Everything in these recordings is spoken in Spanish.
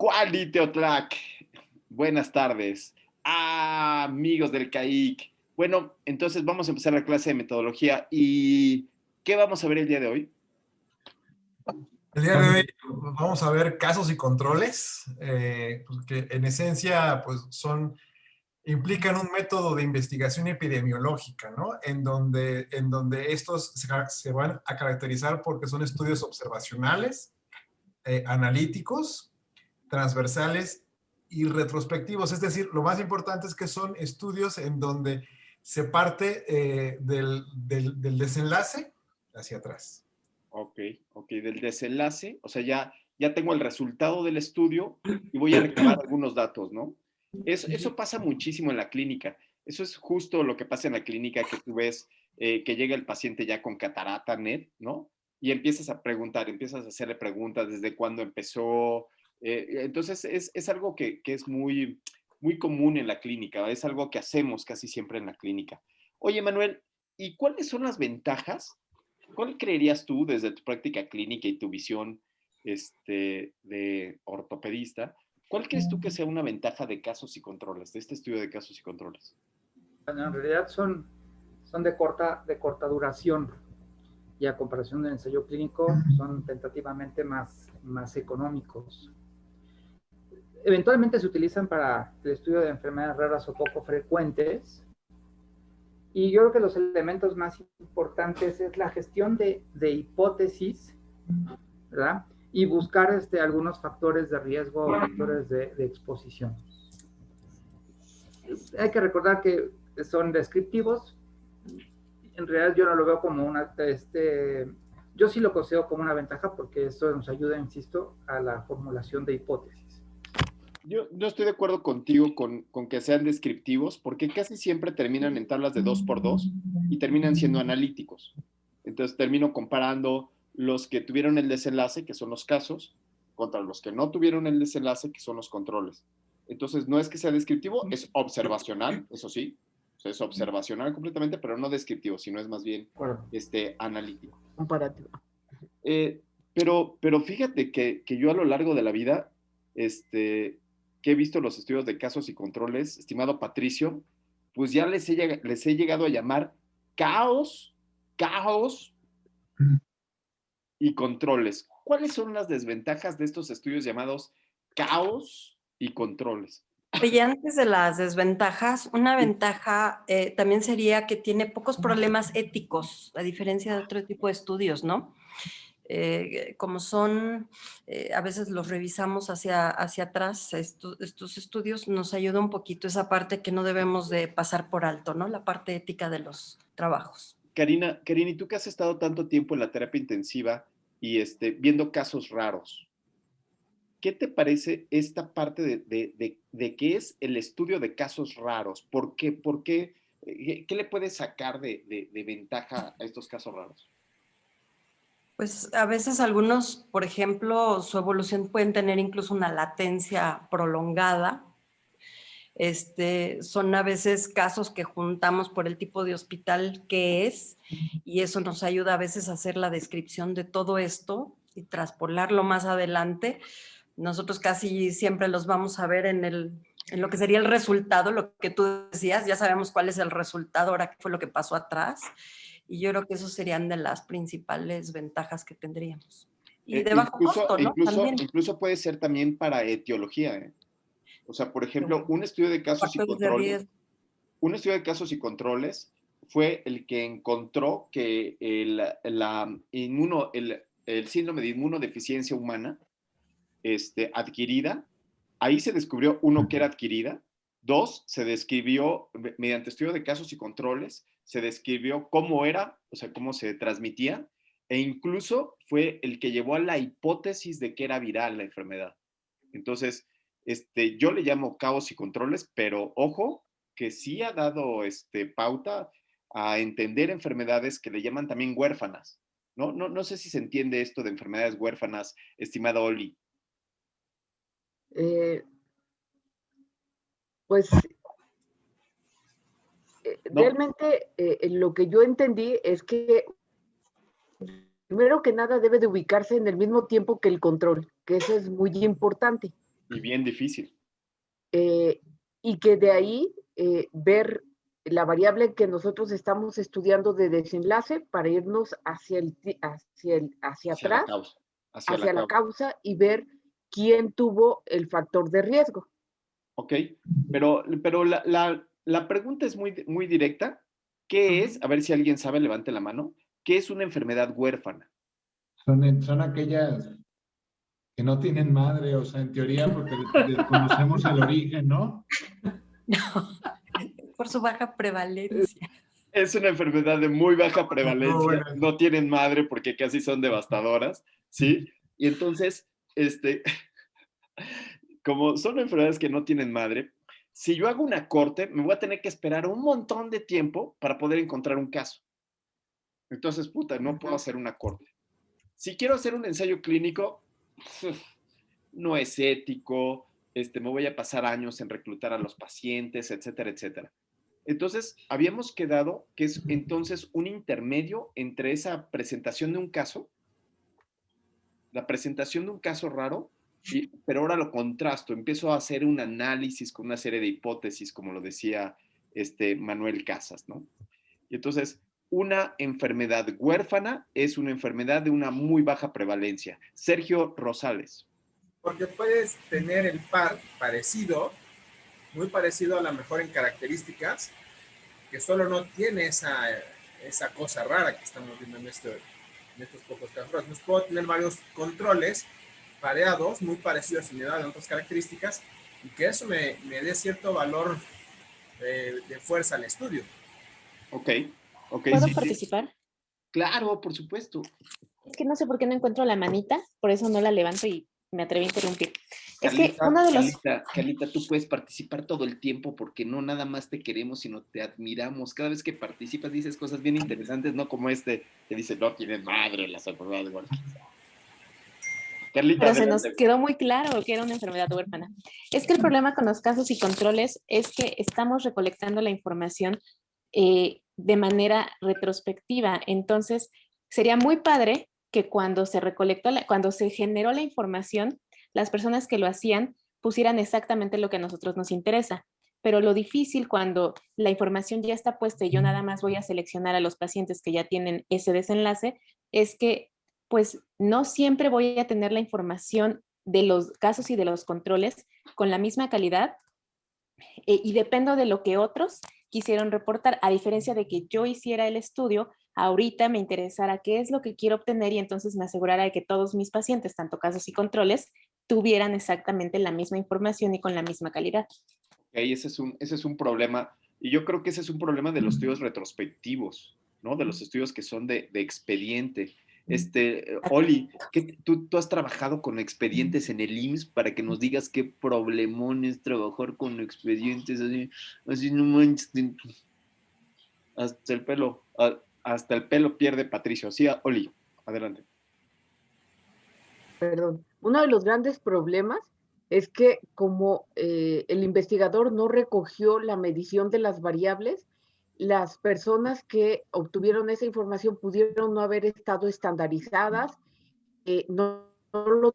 Cuali Teotlac. Buenas tardes. Amigos del CAIC. Bueno, entonces vamos a empezar la clase de metodología. ¿Y qué vamos a ver el día de hoy? El día de hoy vamos a ver casos y controles, que en esencia pues implican un método de investigación epidemiológica, ¿no? En donde estos se van a caracterizar porque son estudios observacionales, analíticos, transversales y retrospectivos. Es decir, lo más importante es que son estudios en donde se parte del desenlace hacia atrás. Ok, del desenlace, o sea, ya tengo el resultado del estudio y voy a recabar algunos datos, ¿no? Eso pasa muchísimo en la clínica. Eso es justo lo que pasa en la clínica, que tú ves que llega el paciente ya con catarata, NET, ¿no? Y empiezas a preguntar, empiezas a hacerle preguntas desde cuándo empezó. Entonces, es algo que es muy, muy común en la clínica, ¿va? Es algo que hacemos casi siempre en la clínica. Oye, Manuel, ¿y cuáles son las ventajas? ¿Cuál creerías tú, desde tu práctica clínica y tu visión de ortopedista, cuál crees tú que sea una ventaja de casos y controles, de este estudio de casos y controles? Bueno, en realidad son de corta duración y a comparación del ensayo clínico son tentativamente más económicos. Eventualmente se utilizan para el estudio de enfermedades raras o poco frecuentes. Y yo creo que los elementos más importantes es la gestión de hipótesis, ¿verdad? Y buscar algunos factores de riesgo o factores de exposición. Hay que recordar que son descriptivos. En realidad yo no lo veo como yo sí lo considero como una ventaja porque eso nos ayuda, insisto, a la formulación de hipótesis. Yo no estoy de acuerdo contigo con que sean descriptivos, porque casi siempre terminan en tablas de 2x2 y terminan siendo analíticos. Entonces termino comparando los que tuvieron el desenlace, que son los casos, contra los que no tuvieron el desenlace, que son los controles. Entonces no es que sea descriptivo, es observacional, eso sí, o sea, es observacional completamente, pero no descriptivo, sino es más bien analítico. Comparativo. Pero fíjate que yo a lo largo de la vida, que he visto los estudios de casos y controles, estimado Patricio, pues ya les he llegado a llamar caos y controles. ¿Cuáles son las desventajas de estos estudios llamados caos y controles? Oye, antes de las desventajas, una ventaja también sería que tiene pocos problemas éticos, a diferencia de otro tipo de estudios, ¿no? Como a veces los revisamos hacia atrás, estos estudios, nos ayuda un poquito esa parte que no debemos de pasar por alto, ¿no? La parte ética de los trabajos. Karina, ¿y tú que has estado tanto tiempo en la terapia intensiva y viendo casos raros, qué te parece esta parte de qué es el estudio de casos raros? ¿Por qué? ¿Qué le puedes sacar de ventaja a estos casos raros? Pues a veces algunos, por ejemplo, su evolución pueden tener incluso una latencia prolongada. Son a veces casos que juntamos por el tipo de hospital que es, y eso nos ayuda a veces a hacer la descripción de todo esto y traspolarlo más adelante. Nosotros casi siempre los vamos a ver en lo que sería el resultado, lo que tú decías, ya sabemos cuál es el resultado, ahora qué fue lo que pasó atrás, y yo creo que esos serían de las principales ventajas que tendríamos. Y de bajo costo, ¿no? Incluso puede ser también para etiología, ¿eh? O sea, por ejemplo, un estudio de casos y controles fue el que encontró que el síndrome de inmunodeficiencia humana adquirida, ahí se descubrió, uno, que era adquirida, dos, se describió, mediante estudio de casos y controles, se describió cómo era, o sea, cómo se transmitía, e incluso fue el que llevó a la hipótesis de que era viral la enfermedad. Entonces, yo le llamo caos y controles, pero ojo, que sí ha dado pauta a entender enfermedades que le llaman también huérfanas. No sé si se entiende esto de enfermedades huérfanas, estimada Oli. Realmente lo que yo entendí es que primero que nada debe de ubicarse en el mismo tiempo que el control, que eso es muy importante. Y bien difícil. Y que de ahí ver la variable que nosotros estamos estudiando de desenlace para irnos hacia atrás, causa. hacia la causa y ver quién tuvo el factor de riesgo. Ok, pero la pregunta es muy, muy directa. ¿Qué es? A ver si alguien sabe, levante la mano. ¿Qué es una enfermedad huérfana? Son aquellas que no tienen madre, o sea, en teoría, porque desconocemos el origen, ¿no? Por su baja prevalencia. Es una enfermedad de muy baja prevalencia, bueno. no tienen madre porque casi son devastadoras, ¿sí? Y entonces, como son enfermedades que no tienen madre, si yo hago una corte, me voy a tener que esperar un montón de tiempo para poder encontrar un caso. Entonces, puta, no puedo hacer una corte. Si quiero hacer un ensayo clínico, no es ético, me voy a pasar años en reclutar a los pacientes, etcétera, etcétera. Entonces, habíamos quedado que es entonces un intermedio entre esa presentación de un caso, la presentación de un caso raro, pero ahora lo contrasto, empiezo a hacer un análisis con una serie de hipótesis, como lo decía Manuel Casas, ¿no? Y entonces, una enfermedad huérfana es una enfermedad de una muy baja prevalencia. Sergio Rosales. Porque puedes tener el par parecido, muy parecido a lo mejor en características, que solo no tiene esa cosa rara que estamos viendo en estos pocos casos. Entonces puedo tener varios controles pareados, muy parecidos en edad en otras características, y que eso me dé cierto valor de fuerza al estudio. Ok. ¿Puedo Sí, participar? sí. Claro, por supuesto. Es que no sé por qué no encuentro la manita, por eso no la levanto y me atreví a interrumpir. Carlita, es que uno de los... Carlita, tú puedes participar todo el tiempo porque no nada más te queremos, sino te admiramos. Cada vez que participas dices cosas bien interesantes, no como que dice, no tienes madre, las enfermedades igual. Carlita, Pero se nos adelante. quedó muy claro que era una enfermedad huérfana. Es que el problema con los casos y controles es que estamos recolectando la información de manera retrospectiva. Entonces, sería muy padre que cuando cuando se generó la información, las personas que lo hacían pusieran exactamente lo que a nosotros nos interesa. Pero lo difícil cuando la información ya está puesta y yo nada más voy a seleccionar a los pacientes que ya tienen ese desenlace, es que pues no siempre voy a tener la información de los casos y de los controles con la misma calidad y dependo de lo que otros quisieron reportar, a diferencia de que yo hiciera el estudio, ahorita me interesara qué es lo que quiero obtener y entonces me asegurara de que todos mis pacientes, tanto casos y controles, tuvieran exactamente la misma información y con la misma calidad. Okay, ese es un problema, y yo creo que ese es un problema de los estudios retrospectivos, ¿no? De los estudios que son de expediente. Oli, ¿tú has trabajado con expedientes en el IMSS para que nos digas qué problemón es trabajar con expedientes así no manches, hasta el pelo pierde Patricio. Sí, Oli, adelante. Perdón. Uno de los grandes problemas es que como el investigador no recogió la medición de las variables, las personas que obtuvieron esa información pudieron no haber estado estandarizadas, no lo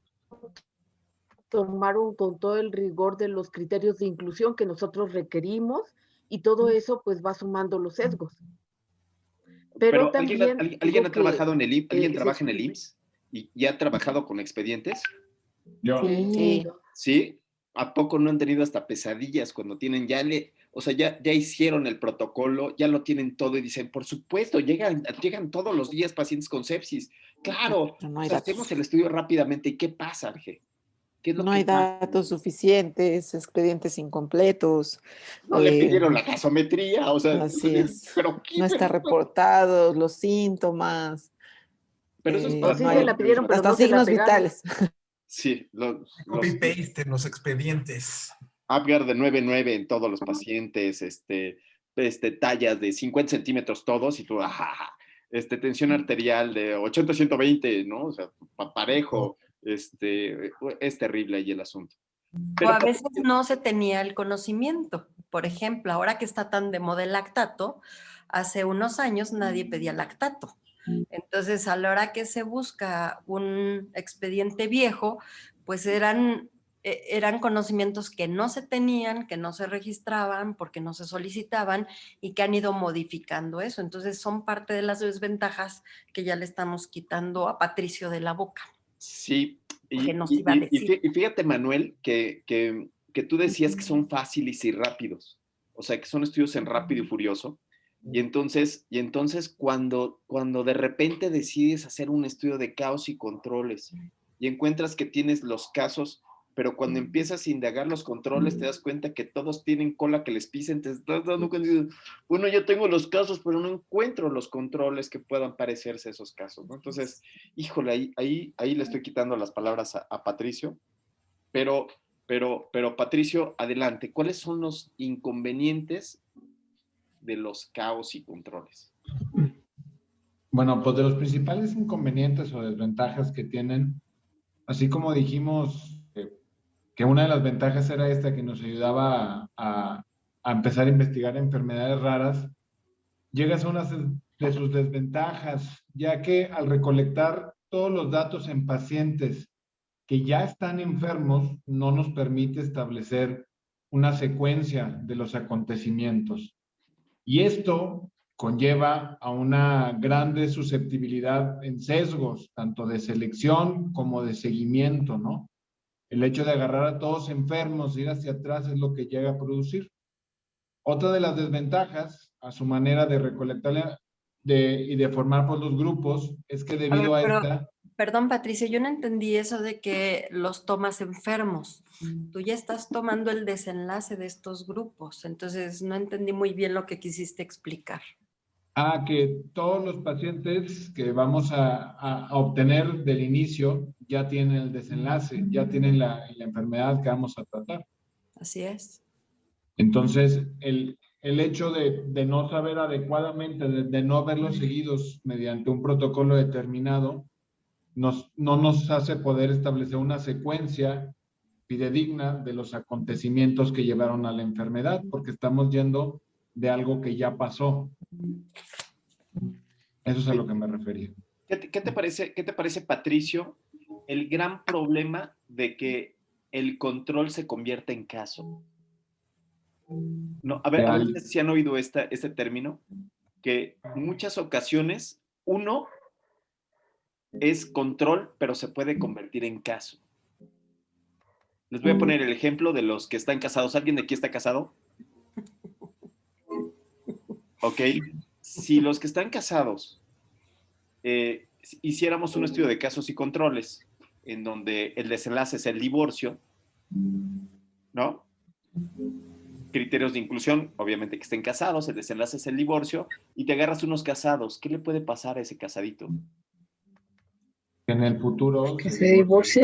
tomaron con todo el rigor de los criterios de inclusión que nosotros requerimos y todo eso pues va sumando los sesgos. Pero también ¿alguien ha trabajado en el IMSS? ¿Alguien trabaja en el sí. IMSS? ¿Y ya ha trabajado con expedientes? Yo. Sí. ¿Sí? ¿A poco no han tenido hasta pesadillas cuando tienen ya hicieron el protocolo, ya lo tienen todo y dicen, por supuesto, llegan todos los días pacientes con sepsis? Claro, No hay hacemos el estudio rápidamente. ¿Y qué pasa, Arge? ¿Qué es lo no que hay datos suficientes, expedientes incompletos. no le pidieron la gasometría? O sea, Así es. ¿pero qué? No está reportado, los síntomas. Pero eso es O para sí no se hay, la pidieron, pero hasta no se la signos pegaron. vitales. Sí, Copy-paste en los expedientes. Apgar de 9.9 en todos los pacientes, tallas de 50 centímetros todos, y tú, tensión arterial de 80-120, ¿no? O sea, parejo, es terrible ahí el asunto. Pero a veces no se tenía el conocimiento. Por ejemplo, ahora que está tan de moda el lactato, hace unos años nadie pedía lactato. Entonces, a la hora que se busca un expediente viejo, pues eran eran conocimientos que no se tenían, que no se registraban, porque no se solicitaban y que han ido modificando eso. Entonces son parte de las desventajas que ya le estamos quitando a Patricio de la boca. Sí, Que nos iba a decir. y fíjate, Manuel, que tú decías que son fáciles y rápidos, o sea, que son estudios en rápido y furioso, y entonces cuando de repente decides hacer un estudio de caos y controles y encuentras que tienes los casos, pero cuando empiezas a indagar los controles te das cuenta que todos tienen cola que les pisen, te estás dando cuenta y dices, bueno, yo tengo los casos, pero no encuentro los controles que puedan parecerse a esos casos, ¿no? Entonces, híjole, ahí le estoy quitando las palabras a Patricio, pero Patricio, adelante, ¿cuáles son los inconvenientes de los caos y controles? Bueno, pues de los principales inconvenientes o desventajas que tienen, así como dijimos que una de las ventajas era esta que nos ayudaba a empezar a investigar enfermedades raras, llegas a una de sus desventajas, ya que al recolectar todos los datos en pacientes que ya están enfermos, no nos permite establecer una secuencia de los acontecimientos. Y esto conlleva a una grande susceptibilidad en sesgos, tanto de selección como de seguimiento, ¿no? El hecho de agarrar a todos enfermos, ir hacia atrás es lo que llega a producir. Otra de las desventajas a su manera de recolectar y de formar por los grupos es que debido a esta... Perdón, Patricia, yo no entendí eso de que los tomas enfermos. Tú ya estás tomando el desenlace de estos grupos, entonces no entendí muy bien lo que quisiste explicar. Que todos los pacientes que vamos a obtener del inicio ya tienen el desenlace, ya tienen la enfermedad que vamos a tratar. Así es. Entonces, el hecho de no saber adecuadamente, de no haberlos seguidos mediante un protocolo determinado, no nos hace poder establecer una secuencia fidedigna de los acontecimientos que llevaron a la enfermedad, porque estamos yendo de algo que ya pasó. Eso es a lo que me refería. ¿Qué te parece, Patricio, el gran problema de que el control se convierta en caso? No, a ver si han oído este término, que en muchas ocasiones uno es control, pero se puede convertir en caso. Les voy a poner el ejemplo de los que están casados. ¿Alguien de aquí está casado? Ok. Si los que están casados hiciéramos un estudio de casos y controles en donde el desenlace es el divorcio, ¿no? Criterios de inclusión, obviamente que estén casados, el desenlace es el divorcio, y te agarras unos casados. ¿Qué le puede pasar a ese casadito? En el futuro... Que se divorcie.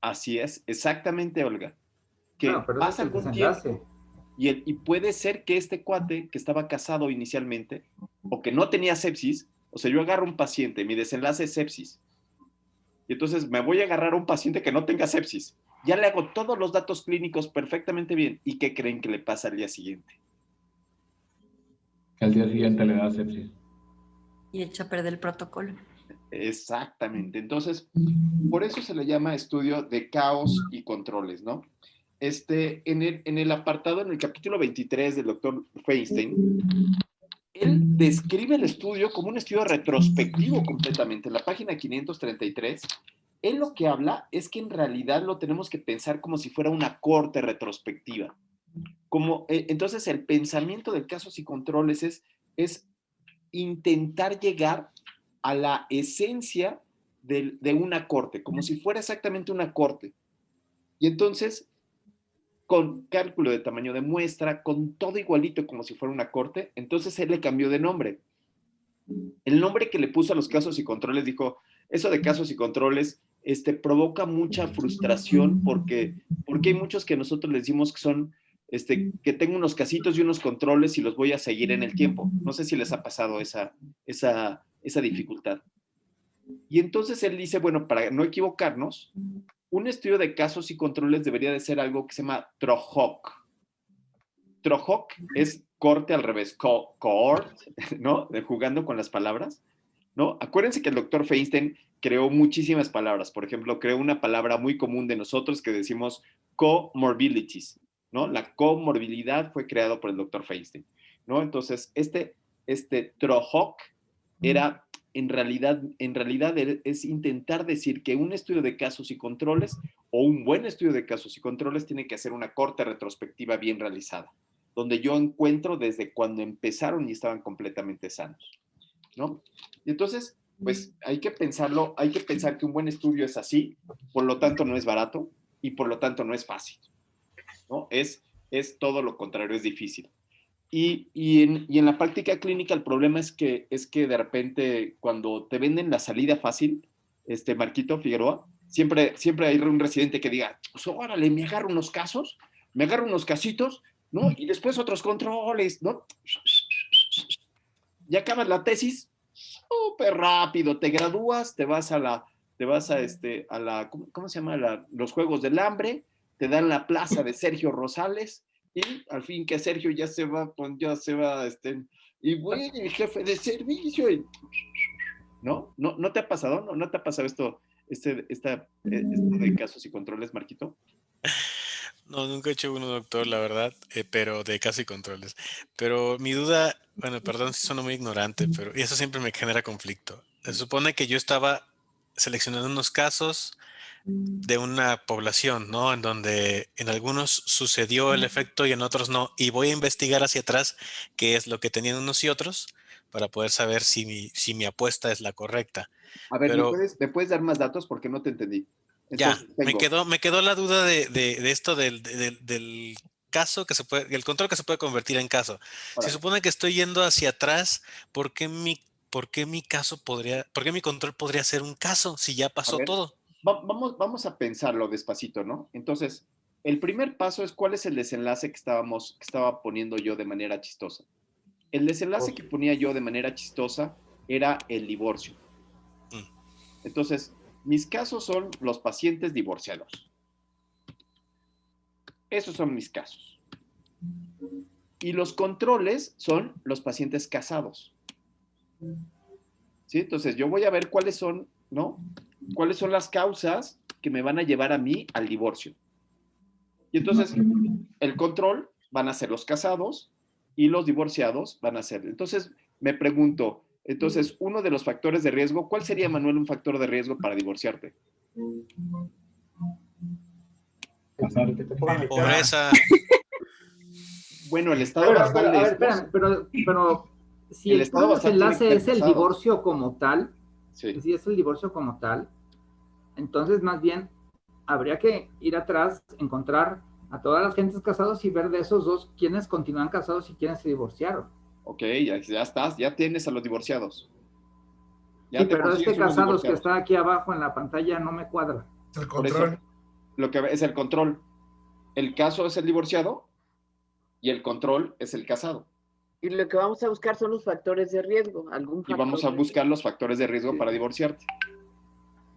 Así es, exactamente, Olga. Que pero pasa algún tiempo y puede ser que este cuate que estaba casado inicialmente o que no tenía sepsis, o sea, yo agarro un paciente, mi desenlace es sepsis, y entonces me voy a agarrar a un paciente que no tenga sepsis. Ya le hago todos los datos clínicos perfectamente bien. ¿Y qué creen que le pasa al día siguiente? Que al día siguiente le da sepsis. Y echa a perder el protocolo. Exactamente. Entonces, por eso se le llama estudio de caos y controles, ¿no? En el apartado, en el capítulo 23 del doctor Feinstein, él describe el estudio como un estudio retrospectivo completamente. En la página 533, él lo que habla es que en realidad lo tenemos que pensar como si fuera una corte retrospectiva. Entonces, el pensamiento de casos y controles es intentar llegar a la esencia de una corte, como si fuera exactamente una corte. Y entonces, con cálculo de tamaño de muestra, con todo igualito como si fuera una corte, entonces él le cambió de nombre. El nombre que le puso a los casos y controles, dijo, eso de casos y controles provoca mucha frustración porque hay muchos que nosotros les decimos que son, que tengo unos casitos y unos controles y los voy a seguir en el tiempo. No sé si les ha pasado esa dificultad. Y entonces él dice, bueno, para no equivocarnos, un estudio de casos y controles debería de ser algo que se llama TROHOC. TROHOC es corte al revés, cohort, ¿no? Jugando con las palabras. ¿no? Acuérdense que el doctor Feinstein creó muchísimas palabras. Por ejemplo, creó una palabra muy común de nosotros que decimos comorbidities, ¿no? La comorbilidad fue creado por el doctor Feinstein, ¿no? Entonces, este TROHOC era, en realidad es intentar decir que un estudio de casos y controles o un buen estudio de casos y controles tiene que hacer una corte retrospectiva bien realizada, donde yo encuentro desde cuando empezaron y estaban completamente sanos, ¿no? Y entonces, pues hay que pensarlo, hay que pensar que un buen estudio es así, por lo tanto no es barato y por lo tanto no es fácil, ¿no? Es todo lo contrario, es difícil. Y en la práctica clínica el problema es que de repente cuando te venden la salida fácil, Marquito Figueroa, siempre hay un residente que diga, pues órale, me agarro unos casos, me agarro unos casitos, ¿no? Y después otros controles, ¿no? Ya acabas la tesis, súper rápido, te gradúas, te vas a ¿cómo se llama? Los Juegos del Hambre, te dan la plaza de Sergio Rosales, y al fin que Sergio ya se va, y bueno, el jefe de servicio, ¿no? ¿No te ha pasado? ¿No te ha pasado esto de casos y controles, Marquito? No, nunca he hecho uno, doctor, la verdad, pero de casos y controles. Pero mi duda, bueno, perdón si sueno muy ignorante, pero eso siempre me genera conflicto. Se supone que yo estaba seleccionando unos casos de una población, ¿no? En donde en algunos sucedió el efecto y en otros no. Y voy a investigar hacia atrás qué es lo que tenían unos y otros para poder saber si mi apuesta es la correcta. A ver, Pero ¿me puedes dar más datos? Porque no te entendí. ya, Entonces, me quedó la duda de esto del caso que el control que se puede convertir en caso. Se órale. supone que estoy yendo hacia atrás, ¿por qué mi control podría ser un caso si ya A pasó ver, todo? vamos a pensarlo despacito, ¿no? Entonces, el primer paso es cuál es el desenlace que estaba poniendo yo de manera chistosa. El desenlace que ponía yo de manera chistosa era el divorcio. Entonces, mis casos son los pacientes divorciados. Esos son mis casos. Y los controles son los pacientes casados. ¿Sí? Entonces, yo voy a ver cuáles son, ¿no? ¿Cuáles son las causas que me van a llevar a mí al divorcio? Y entonces, el control van a ser los casados y los divorciados van a ser. Entonces, me pregunto, entonces, uno de los factores de riesgo, ¿cuál sería, Manuel, un factor de riesgo para divorciarte? Pobreza. Bueno, el estado basal de estos... pero si el el estado puro basal tiene desenlace que es ser el casado. divorcio como tal, Sí. si es el divorcio como tal, entonces más bien habría que ir atrás, encontrar a todas las gentes casados y ver de esos dos quiénes continúan casados y quiénes se divorciaron. Ok, ya estás, ya tienes a los divorciados. Ya Sí, te pero consigues unos casados que divorciados. está aquí abajo en la pantalla no me cuadra. El Por eso, control. lo que es el control. El caso es el divorciado y el control es el casado. Y lo que vamos a buscar son los factores de riesgo. Y vamos a buscar los factores de riesgo para divorciarte,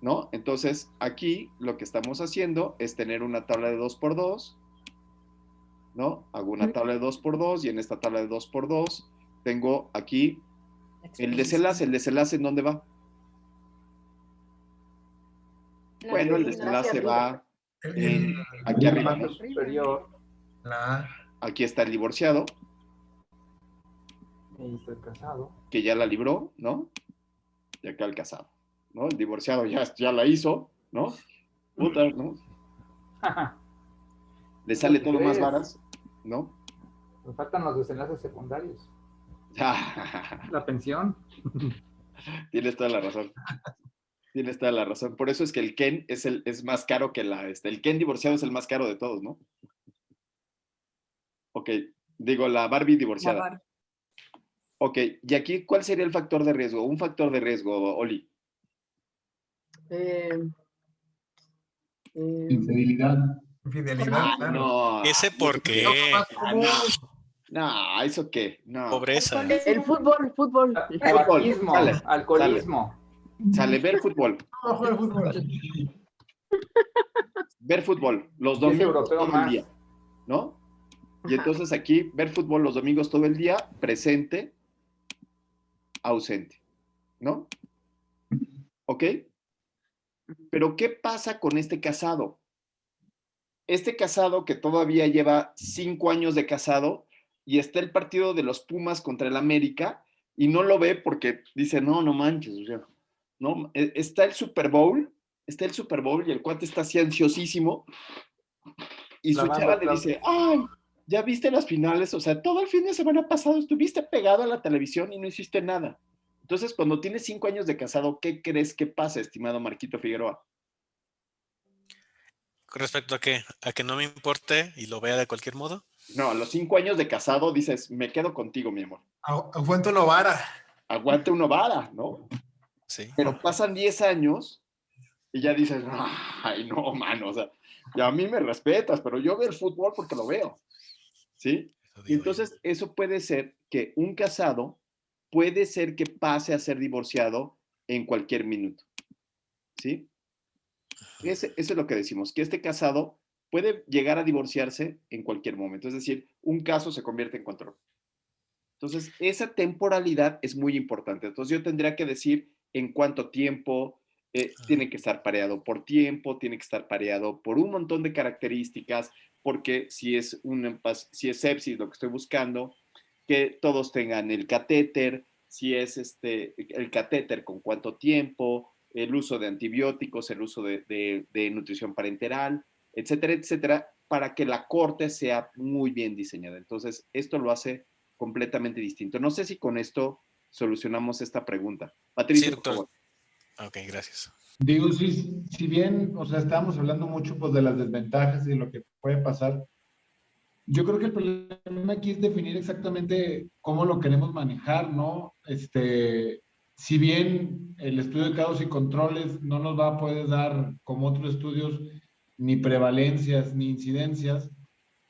¿no? Entonces, aquí lo que estamos haciendo es tener una tabla de 2x2, ¿no? Hago una tabla de 2x2 y en esta tabla de 2x2 tengo aquí el desenlace. ¿El desenlace en dónde va? Bueno, el desenlace va aquí arriba, ¿no? Superior. Aquí está el divorciado, Ahí está el casado. que ya la libró, ¿no? Y acá el casado, ¿no? El divorciado ya la hizo, ¿no? Puta, ¿no? Le sale todo más varas, ¿no? Nos faltan los desenlaces secundarios. La pensión. Tienes toda la razón. Tienes toda la razón. Por eso es que el Ken es más caro que el Ken divorciado es el más caro de todos, ¿no? Ok, digo, la Barbie divorciada. Ok, y aquí, ¿cuál sería el factor de riesgo? Un factor de riesgo, Oli. Infidelidad. Infidelidad, claro. No. ¿Ese por qué? No, ¿eso qué? No. Pobreza. El fútbol. Tabaquismo, alcoholismo. Sale, ver fútbol. No, juega fútbol. Ver fútbol los Y es domingos europeo todo el más. día, ¿no? Y entonces aquí, ver fútbol los domingos todo el día, presente, ausente, ¿no? ¿ok? Pero ¿qué pasa con este casado? Este casado que todavía lleva 5 años de casado y está el partido de los Pumas contra el América y no lo ve porque dice, no, no manches, o sea, no, está el Super Bowl y el cuate está así ansiosísimo y su chava le dice, ay, ¿ya viste las finales? O sea, todo el fin de semana pasado estuviste pegado a la televisión y no hiciste nada. Entonces, cuando tienes 5 años de casado, ¿qué crees que pasa, estimado Marquito Figueroa? ¿Con respecto a qué? ¿A que no me importe y lo vea de cualquier modo? No, a los 5 años de casado dices, me quedo contigo, mi amor. Aguanta una vara. Aguante una vara, ¿no? Sí. Pero pasan 10 años y ya dices, ay, no, mano, o sea, ya a mí me respetas, pero yo veo el fútbol porque lo veo, ¿sí? Y entonces eso puede ser que un casado puede ser que pase a ser divorciado en cualquier minuto, ¿sí? Eso es lo que decimos, que este casado puede llegar a divorciarse en cualquier momento, es decir, un caso se convierte en control. Entonces, esa temporalidad es muy importante. Entonces, yo tendría que decir en cuánto tiempo, tiene que estar pareado por tiempo, tiene que estar pareado por un montón de características, porque si es sepsis lo que estoy buscando, que todos tengan el catéter, si es el catéter con cuánto tiempo, el uso de antibióticos, el uso de nutrición parenteral, etcétera, etcétera, para que la corte sea muy bien diseñada. Entonces, esto lo hace completamente distinto. No sé si con esto solucionamos esta pregunta. Patricio, Sí, por doctor. favor. Ok, gracias. Digo, si bien, o sea, estamos hablando mucho pues de las desventajas y de lo que puede pasar, yo creo que el problema aquí es definir exactamente cómo lo queremos manejar, ¿no? Si bien el estudio de casos y controles no nos va a poder dar, como otros estudios, ni prevalencias ni incidencias,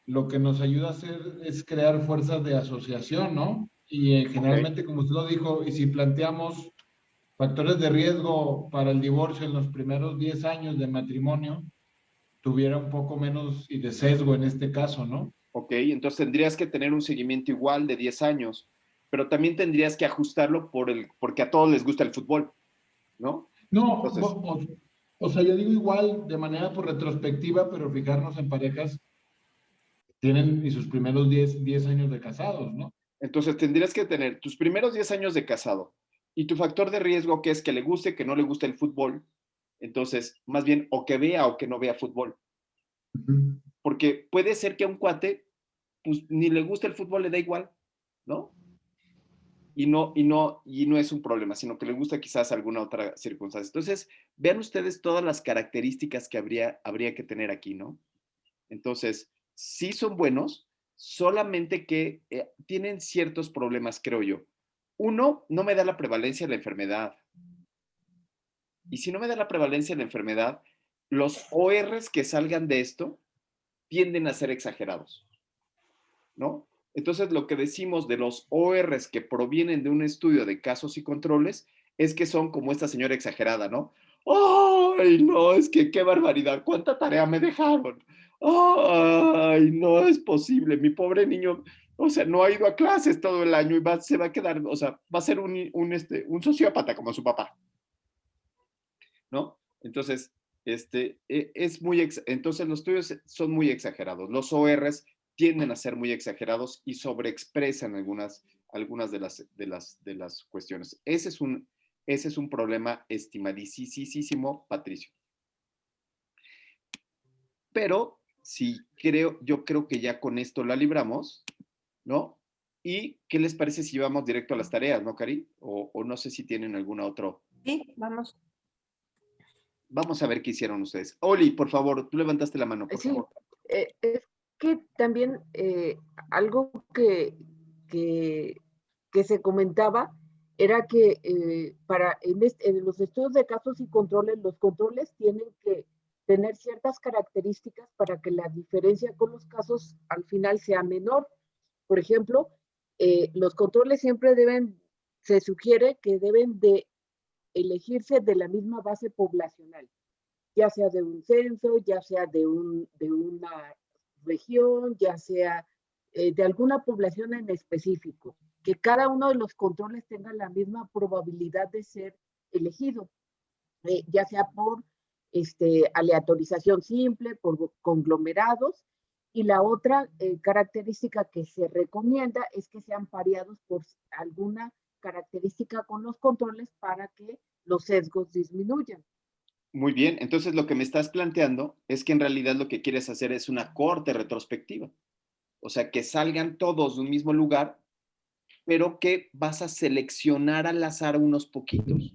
lo que nos ayuda a hacer es crear fuerzas de asociación, ¿no? Y generalmente, como usted lo dijo, y si planteamos factores de riesgo para el divorcio en los primeros 10 años de matrimonio, tuviera un poco menos y de sesgo en este caso, ¿no? Ok, entonces tendrías que tener un seguimiento igual de 10 años, pero también tendrías que ajustarlo porque a todos les gusta el fútbol, ¿no? No, Entonces, o sea, yo digo igual de manera por retrospectiva, pero fijarnos en parejas tienen y sus primeros 10 años de casados, ¿no? entonces tendrías que tener tus primeros 10 años de casado y tu factor de riesgo que es que le guste, que no le guste el fútbol. Entonces, más bien, o que vea o que no vea fútbol. Porque puede ser que a un cuate, pues ni le gusta el fútbol, le da igual, ¿no? Y no es un problema, sino que le gusta quizás alguna otra circunstancia. Entonces, vean ustedes todas las características que habría que tener aquí, ¿no? Entonces, sí son buenos, solamente que tienen ciertos problemas, creo yo. Uno, no me da la prevalencia de la enfermedad. Y si no me da la prevalencia de la enfermedad, los ORs que salgan de esto tienden a ser exagerados, ¿no? Entonces, lo que decimos de los ORs que provienen de un estudio de casos y controles es que son como esta señora exagerada, ¿no? ¡Ay, no! Es que qué barbaridad, ¿cuánta tarea me dejaron? ¡Ay, no es posible! Mi pobre niño, o sea, no ha ido a clases todo el año y se va a quedar, o sea, va a ser un sociópata como su papá, ¿no? Entonces, entonces los estudios son muy exagerados. Los ORs tienden a ser muy exagerados y sobreexpresan algunas de las cuestiones. Ese es un problema estimadísimo, Patricio. Pero yo creo que ya con esto la libramos, ¿no? ¿Y qué les parece si vamos directo a las tareas, no, Cari? O no sé si tienen alguna otra. Sí, vamos. Vamos a ver qué hicieron ustedes. Oli, por favor, tú levantaste la mano, por Sí, favor. es que también algo que se comentaba era que en los estudios de casos y controles, los controles tienen que tener ciertas características para que la diferencia con los casos al final sea menor. Por ejemplo, los controles siempre se sugiere que deben de elegirse de la misma base poblacional, ya sea de un censo, ya sea de una región, ya sea de alguna población en específico, que cada uno de los controles tenga la misma probabilidad de ser elegido. ya sea por aleatorización simple, por conglomerados, y la otra característica que se recomienda es que sean pareados por alguna característica con los controles para que los sesgos disminuyan. Muy bien, entonces lo que me estás planteando es que en realidad lo que quieres hacer es una corte retrospectiva. O sea, que salgan todos de un mismo lugar, pero que vas a seleccionar al azar unos poquitos.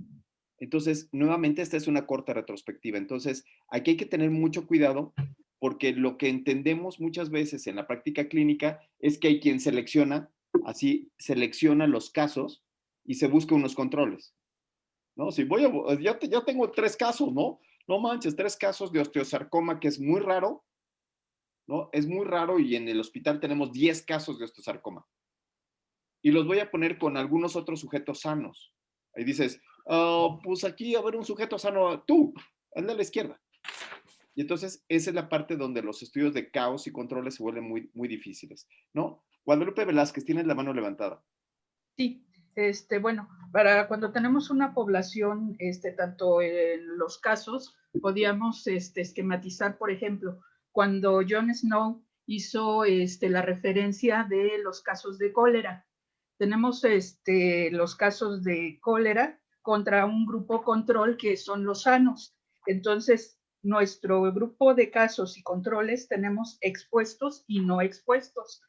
Entonces, nuevamente, esta es una corte retrospectiva. Entonces, aquí hay que tener mucho cuidado porque lo que entendemos muchas veces en la práctica clínica es que hay quien selecciona, así selecciona los casos y se busca unos controles. ¿No? Si voy a, ya tengo 3 casos, ¿no? No manches, 3 casos de osteosarcoma, que es muy raro, ¿no? Es muy raro y en el hospital tenemos 10 casos de osteosarcoma. Y los voy a poner con algunos otros sujetos sanos. Ahí dices, pues aquí a ver un sujeto sano, tú, anda a la izquierda. Y entonces esa es la parte donde los estudios de caos y controles se vuelven muy, muy difíciles, ¿no? Guadalupe Velázquez, tienes la mano levantada. Sí, bueno, para cuando tenemos una población, tanto en los casos, podíamos esquematizar, por ejemplo, cuando John Snow hizo la referencia de los casos de cólera. Tenemos los casos de cólera contra un grupo control que son los sanos. Entonces, nuestro grupo de casos y controles tenemos expuestos y no expuestos.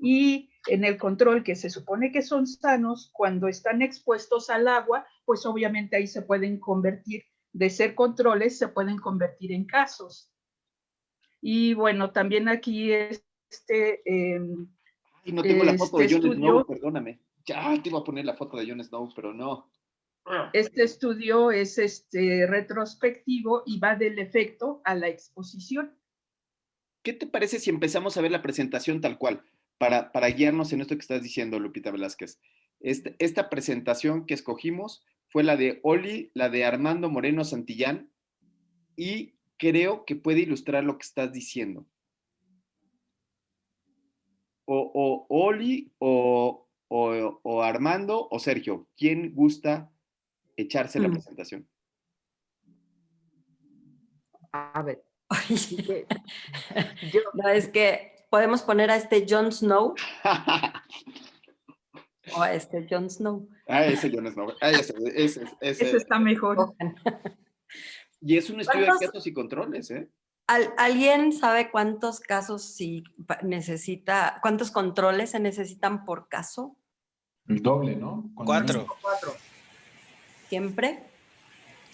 Y en el control, que se supone que son sanos, cuando están expuestos al agua, pues obviamente ahí se pueden convertir, de ser controles, se pueden convertir en casos. Y bueno, también aquí y no tengo la foto de Jon Snow, perdóname. Ya te iba a poner la foto de Jon Snow, pero no. Este estudio es retrospectivo y va del efecto a la exposición. ¿Qué te parece si empezamos a ver la presentación tal cual? Para guiarnos en esto que estás diciendo, Lupita Velázquez. Esta presentación que escogimos fue la de Oli, la de Armando Moreno Santillán, y creo que puede ilustrar lo que estás diciendo. O Oli, o Armando, o Sergio. ¿Quién gusta echarse la presentación? A ver. No, es que podemos poner a Jon Snow. O a Jon Snow. Ese Jon Snow. Ese está mejor. Y es un estudio de casos y controles, ¿eh? ¿Alguien sabe cuántos casos cuántos controles se necesitan por caso? El doble, ¿no? 4. ¿Siempre?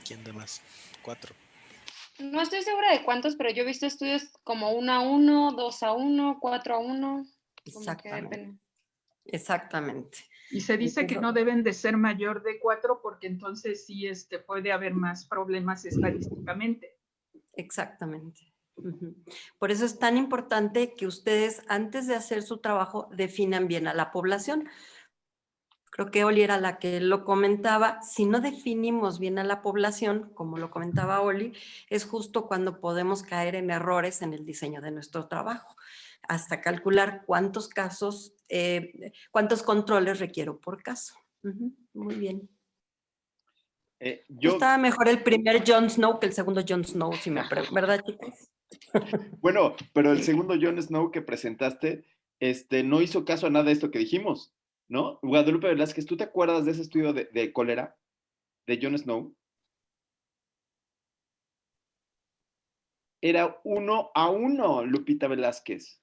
¿Quién da más? 4. No estoy segura de cuántos, pero yo he visto estudios como 1-1, 2-1, 4-1. Exactamente. Exactamente. Y se dice que no deben de ser mayor de 4 porque entonces sí puede haber más problemas estadísticamente. Exactamente. Por eso es tan importante que ustedes, antes de hacer su trabajo, definan bien a la población. Creo que Oli era la que lo comentaba. Si no definimos bien a la población, como lo comentaba Oli, es justo cuando podemos caer en errores en el diseño de nuestro trabajo, hasta calcular cuántos casos, cuántos controles requiero por caso. Muy bien. Estaba mejor el primer Jon Snow que el segundo Jon Snow, si me pregunto, ¿verdad, chicos? Bueno, pero el segundo Jon Snow que presentaste, no hizo caso a nada de esto que dijimos, ¿no? Guadalupe Velázquez, ¿tú te acuerdas de ese estudio de cólera de Jon Snow? Era 1-1, Lupita Velázquez.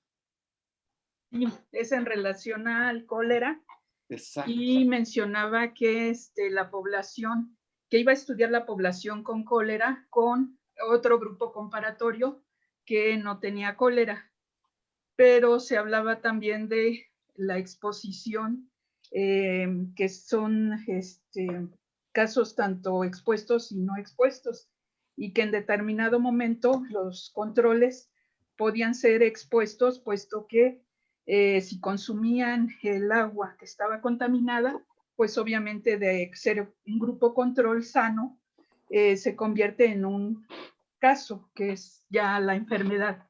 Sí, es en relación al cólera. Exacto. Y mencionaba que la población, que iba a estudiar la población con cólera con otro grupo comparatorio que no tenía cólera. Pero se hablaba también de la exposición, que son casos tanto expuestos y no expuestos, y que en determinado momento los controles podían ser expuestos, puesto que si consumían el agua que estaba contaminada, pues obviamente de ser un grupo control sano, se convierte en un caso, que es ya la enfermedad.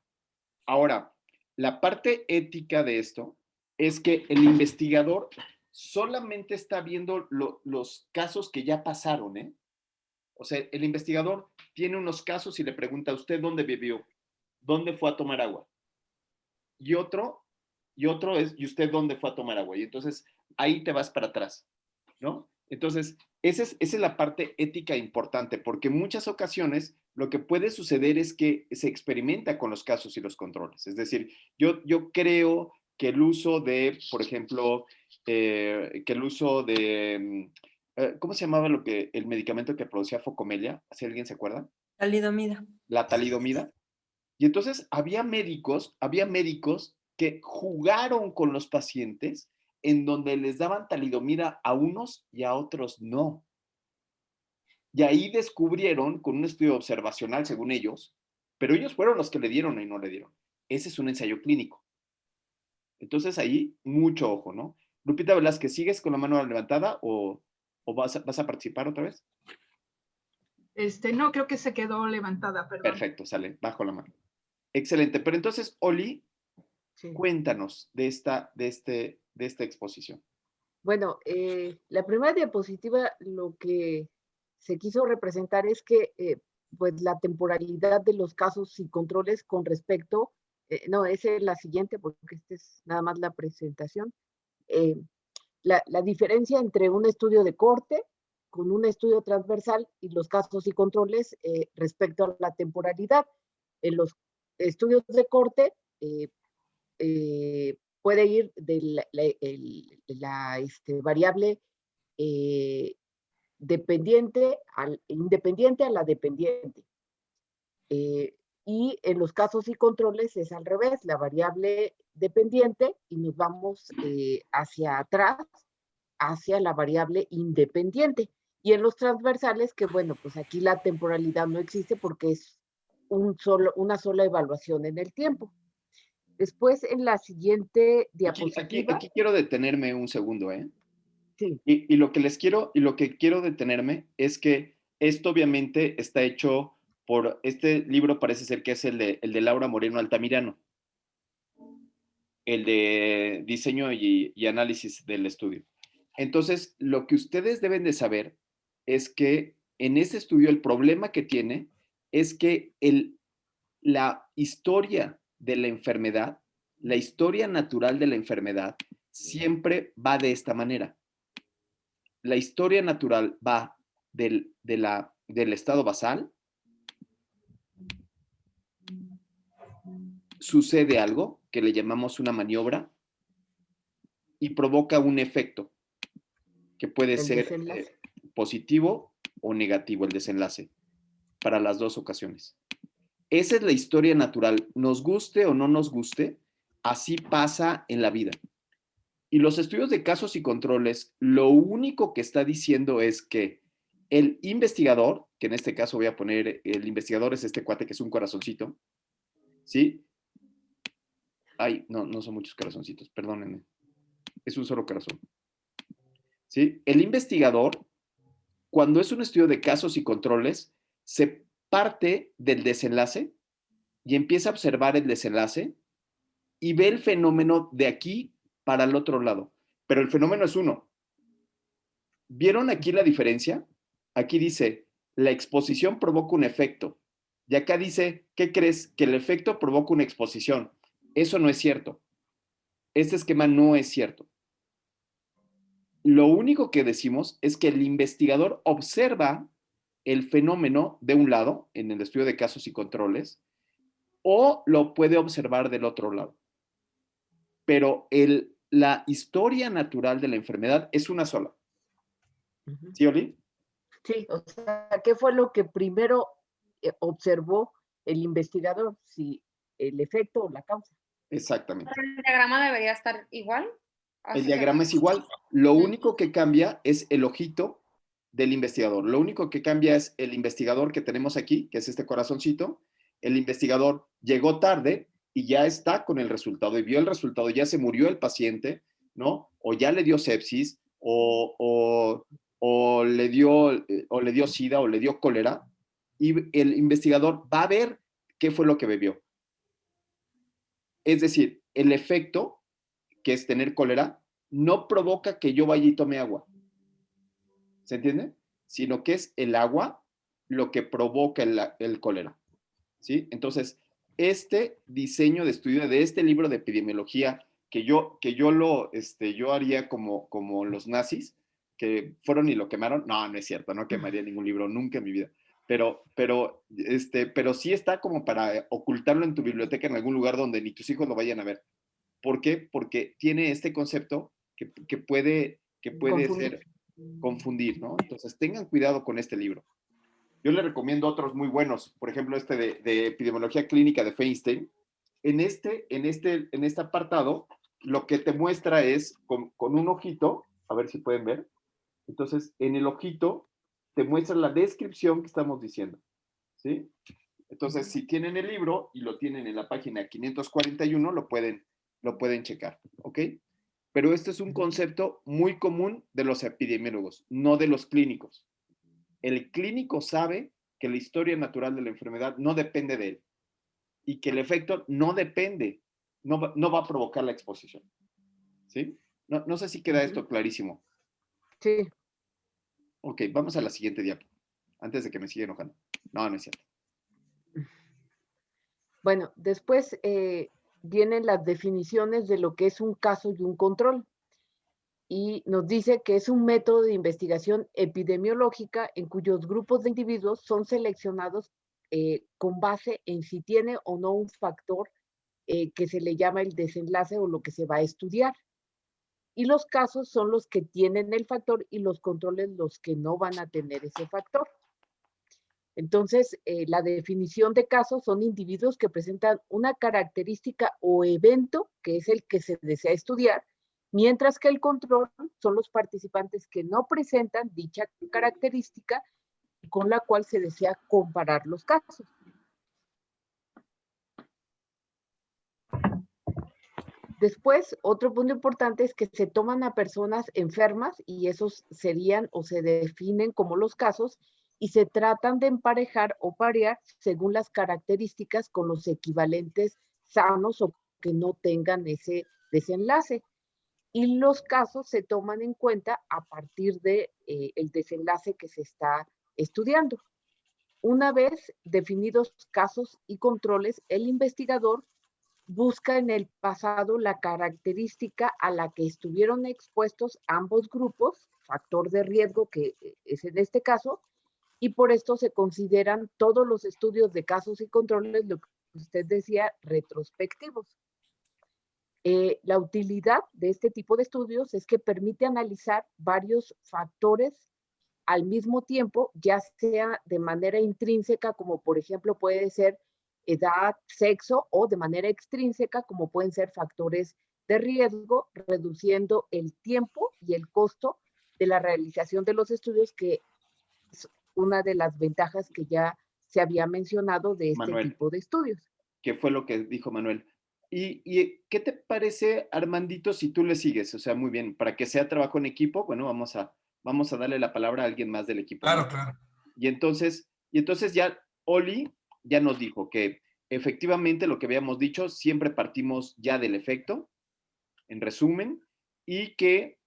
Ahora, la parte ética de esto es que el investigador solamente está viendo los casos que ya pasaron, ¿eh? O sea, el investigador tiene unos casos y le pregunta a usted dónde vivió, dónde fue a tomar agua. Y otro es, ¿y usted dónde fue a tomar agua? Y entonces ahí te vas para atrás, ¿no? Entonces, esa es la parte ética importante, porque en muchas ocasiones lo que puede suceder es que se experimenta con los casos y los controles. Es decir, yo creo que el uso de, por ejemplo, que el uso de, ¿cómo se llamaba el medicamento que producía focomelia? ¿Si alguien se acuerda? Talidomida. La talidomida. Y entonces había médicos que jugaron con los pacientes en donde les daban talidomida a unos y a otros no. Y ahí descubrieron, con un estudio observacional según ellos, pero ellos fueron los que le dieron y no le dieron. Ese es un ensayo clínico. Entonces ahí, mucho ojo, ¿no? Lupita Velázquez, ¿sigues con la mano levantada o vas a participar otra vez? No, creo que se quedó levantada, perdón. Perfecto, sale, bajo la mano. Excelente, pero entonces, Oli, Sí. cuéntanos de esta exposición. Bueno, la primera diapositiva lo que se quiso representar es que pues la temporalidad de los casos y controles con respecto, no, esa es la siguiente porque esta es nada más la presentación, la diferencia entre un estudio de corte con un estudio transversal y los casos y controles respecto a la temporalidad. En los estudios de corte puede ir de la variable independiente a la dependiente. Y en los casos y controles es al revés, la variable dependiente y nos vamos hacia atrás, hacia la variable independiente. Y en los transversales, que bueno, pues aquí la temporalidad no existe porque es una sola evaluación en el tiempo. Después, en la siguiente diapositiva. Aquí quiero detenerme un segundo, ¿eh? Sí. Y lo que quiero detenerme es que esto obviamente está hecho por, este libro parece ser que es el de Laura Moreno Altamirano, el de diseño y análisis del estudio. Entonces, lo que ustedes deben de saber es que en ese estudio el problema que tiene es que la historia de la enfermedad, la historia natural de la enfermedad, siempre va de esta manera. La historia natural va del estado basal, sucede algo que le llamamos una maniobra y provoca un efecto que puede ser positivo o negativo, el desenlace, para las dos ocasiones. Esa es la historia natural, nos guste o no nos guste, así pasa en la vida. Y los estudios de casos y controles, lo único que está diciendo es que el investigador, que en este caso voy a poner, el investigador es este cuate que es un corazoncito, ¿sí? Ay, no son muchos corazoncitos, perdónenme. Es un solo corazón. ¿Sí? El investigador, cuando es un estudio de casos y controles, se parte del desenlace y empieza a observar el desenlace y ve el fenómeno de aquí para el otro lado. Pero el fenómeno es uno. ¿Vieron aquí la diferencia? Aquí dice, la exposición provoca un efecto. Y acá dice, ¿qué crees? Que el efecto provoca una exposición. Eso no es cierto. Este esquema no es cierto. Lo único que decimos es que el investigador observa el fenómeno de un lado, en el estudio de casos y controles, o lo puede observar del otro lado. Pero la historia natural de la enfermedad es una sola. ¿Sí, Oli? Sí, o sea, ¿qué fue lo que primero observó el investigador? Si el efecto o la causa. Exactamente. ¿El diagrama debería estar igual? El diagrama es igual. Lo único que cambia es el ojito del investigador. Lo único que cambia es el investigador que tenemos aquí, que es este corazoncito. El investigador llegó tarde y ya está con el resultado y vio el resultado, ya se murió el paciente, ¿no? O ya le dio sepsis, o le dio sida, o le dio cólera, y el investigador va a ver qué fue lo que bebió. Es decir, el efecto, que es tener cólera, no provoca que yo vaya y tome agua. ¿Se entiende? Sino que es el agua lo que provoca el cólera, ¿sí? Entonces, este diseño de estudio de este libro de epidemiología yo haría como los nazis, que fueron y lo quemaron. No, no es cierto, no quemaría ningún libro nunca en mi vida. Pero sí está como para ocultarlo en tu biblioteca en algún lugar donde ni tus hijos lo vayan a ver. ¿Por qué? Porque tiene este concepto que puede confundir, ¿no? Entonces, tengan cuidado con este libro. Yo le recomiendo otros muy buenos, por ejemplo, este de epidemiología clínica de Feinstein. En este apartado, lo que te muestra es con un ojito, a ver si pueden ver. Entonces, en el ojito te muestra la descripción que estamos diciendo, ¿sí? Entonces, si tienen el libro y lo tienen en la página 541, lo pueden checar, ¿ok? Pero este es un concepto muy común de los epidemiólogos, no de los clínicos. El clínico sabe que la historia natural de la enfermedad no depende de él y que el efecto no depende, no va a provocar la exposición, ¿sí? No sé si queda esto clarísimo. Sí. Ok, vamos a la siguiente diapo, antes de que me siga enojando. No, no es cierto. Bueno, después vienen las definiciones de lo que es un caso y un control. Y nos dice que es un método de investigación epidemiológica en cuyos grupos de individuos son seleccionados con base en si tiene o no un factor que se le llama el desenlace o lo que se va a estudiar. Y los casos son los que tienen el factor y los controles los que no van a tener ese factor. Entonces, la definición de casos son individuos que presentan una característica o evento que es el que se desea estudiar, mientras que el control son los participantes que no presentan dicha característica con la cual se desea comparar los casos. Después, otro punto importante es que se toman a personas enfermas y esos serían o se definen como los casos y se tratan de emparejar o parear según las características con los equivalentes sanos o que no tengan ese desenlace. Y los casos se toman en cuenta a partir de el desenlace que se está estudiando. Una vez definidos casos y controles, el investigador busca en el pasado la característica a la que estuvieron expuestos ambos grupos, factor de riesgo que es en este caso, y por esto se consideran todos los estudios de casos y controles, lo que usted decía, retrospectivos. La utilidad de este tipo de estudios es que permite analizar varios factores al mismo tiempo, ya sea de manera intrínseca, como por ejemplo puede ser edad, sexo, o de manera extrínseca, como pueden ser factores de riesgo, reduciendo el tiempo y el costo de la realización de los estudios, que es una de las ventajas que ya se había mencionado de este tipo de estudios. ¿Qué fue lo que dijo Manuel? ¿Y qué te parece, Armandito, si tú le sigues? O sea, muy bien, para que sea trabajo en equipo, bueno, vamos a darle la palabra a alguien más del equipo. Claro, ¿no? claro. Y entonces ya Oli ya nos dijo que efectivamente lo que habíamos dicho, siempre partimos ya del efecto, en resumen, y que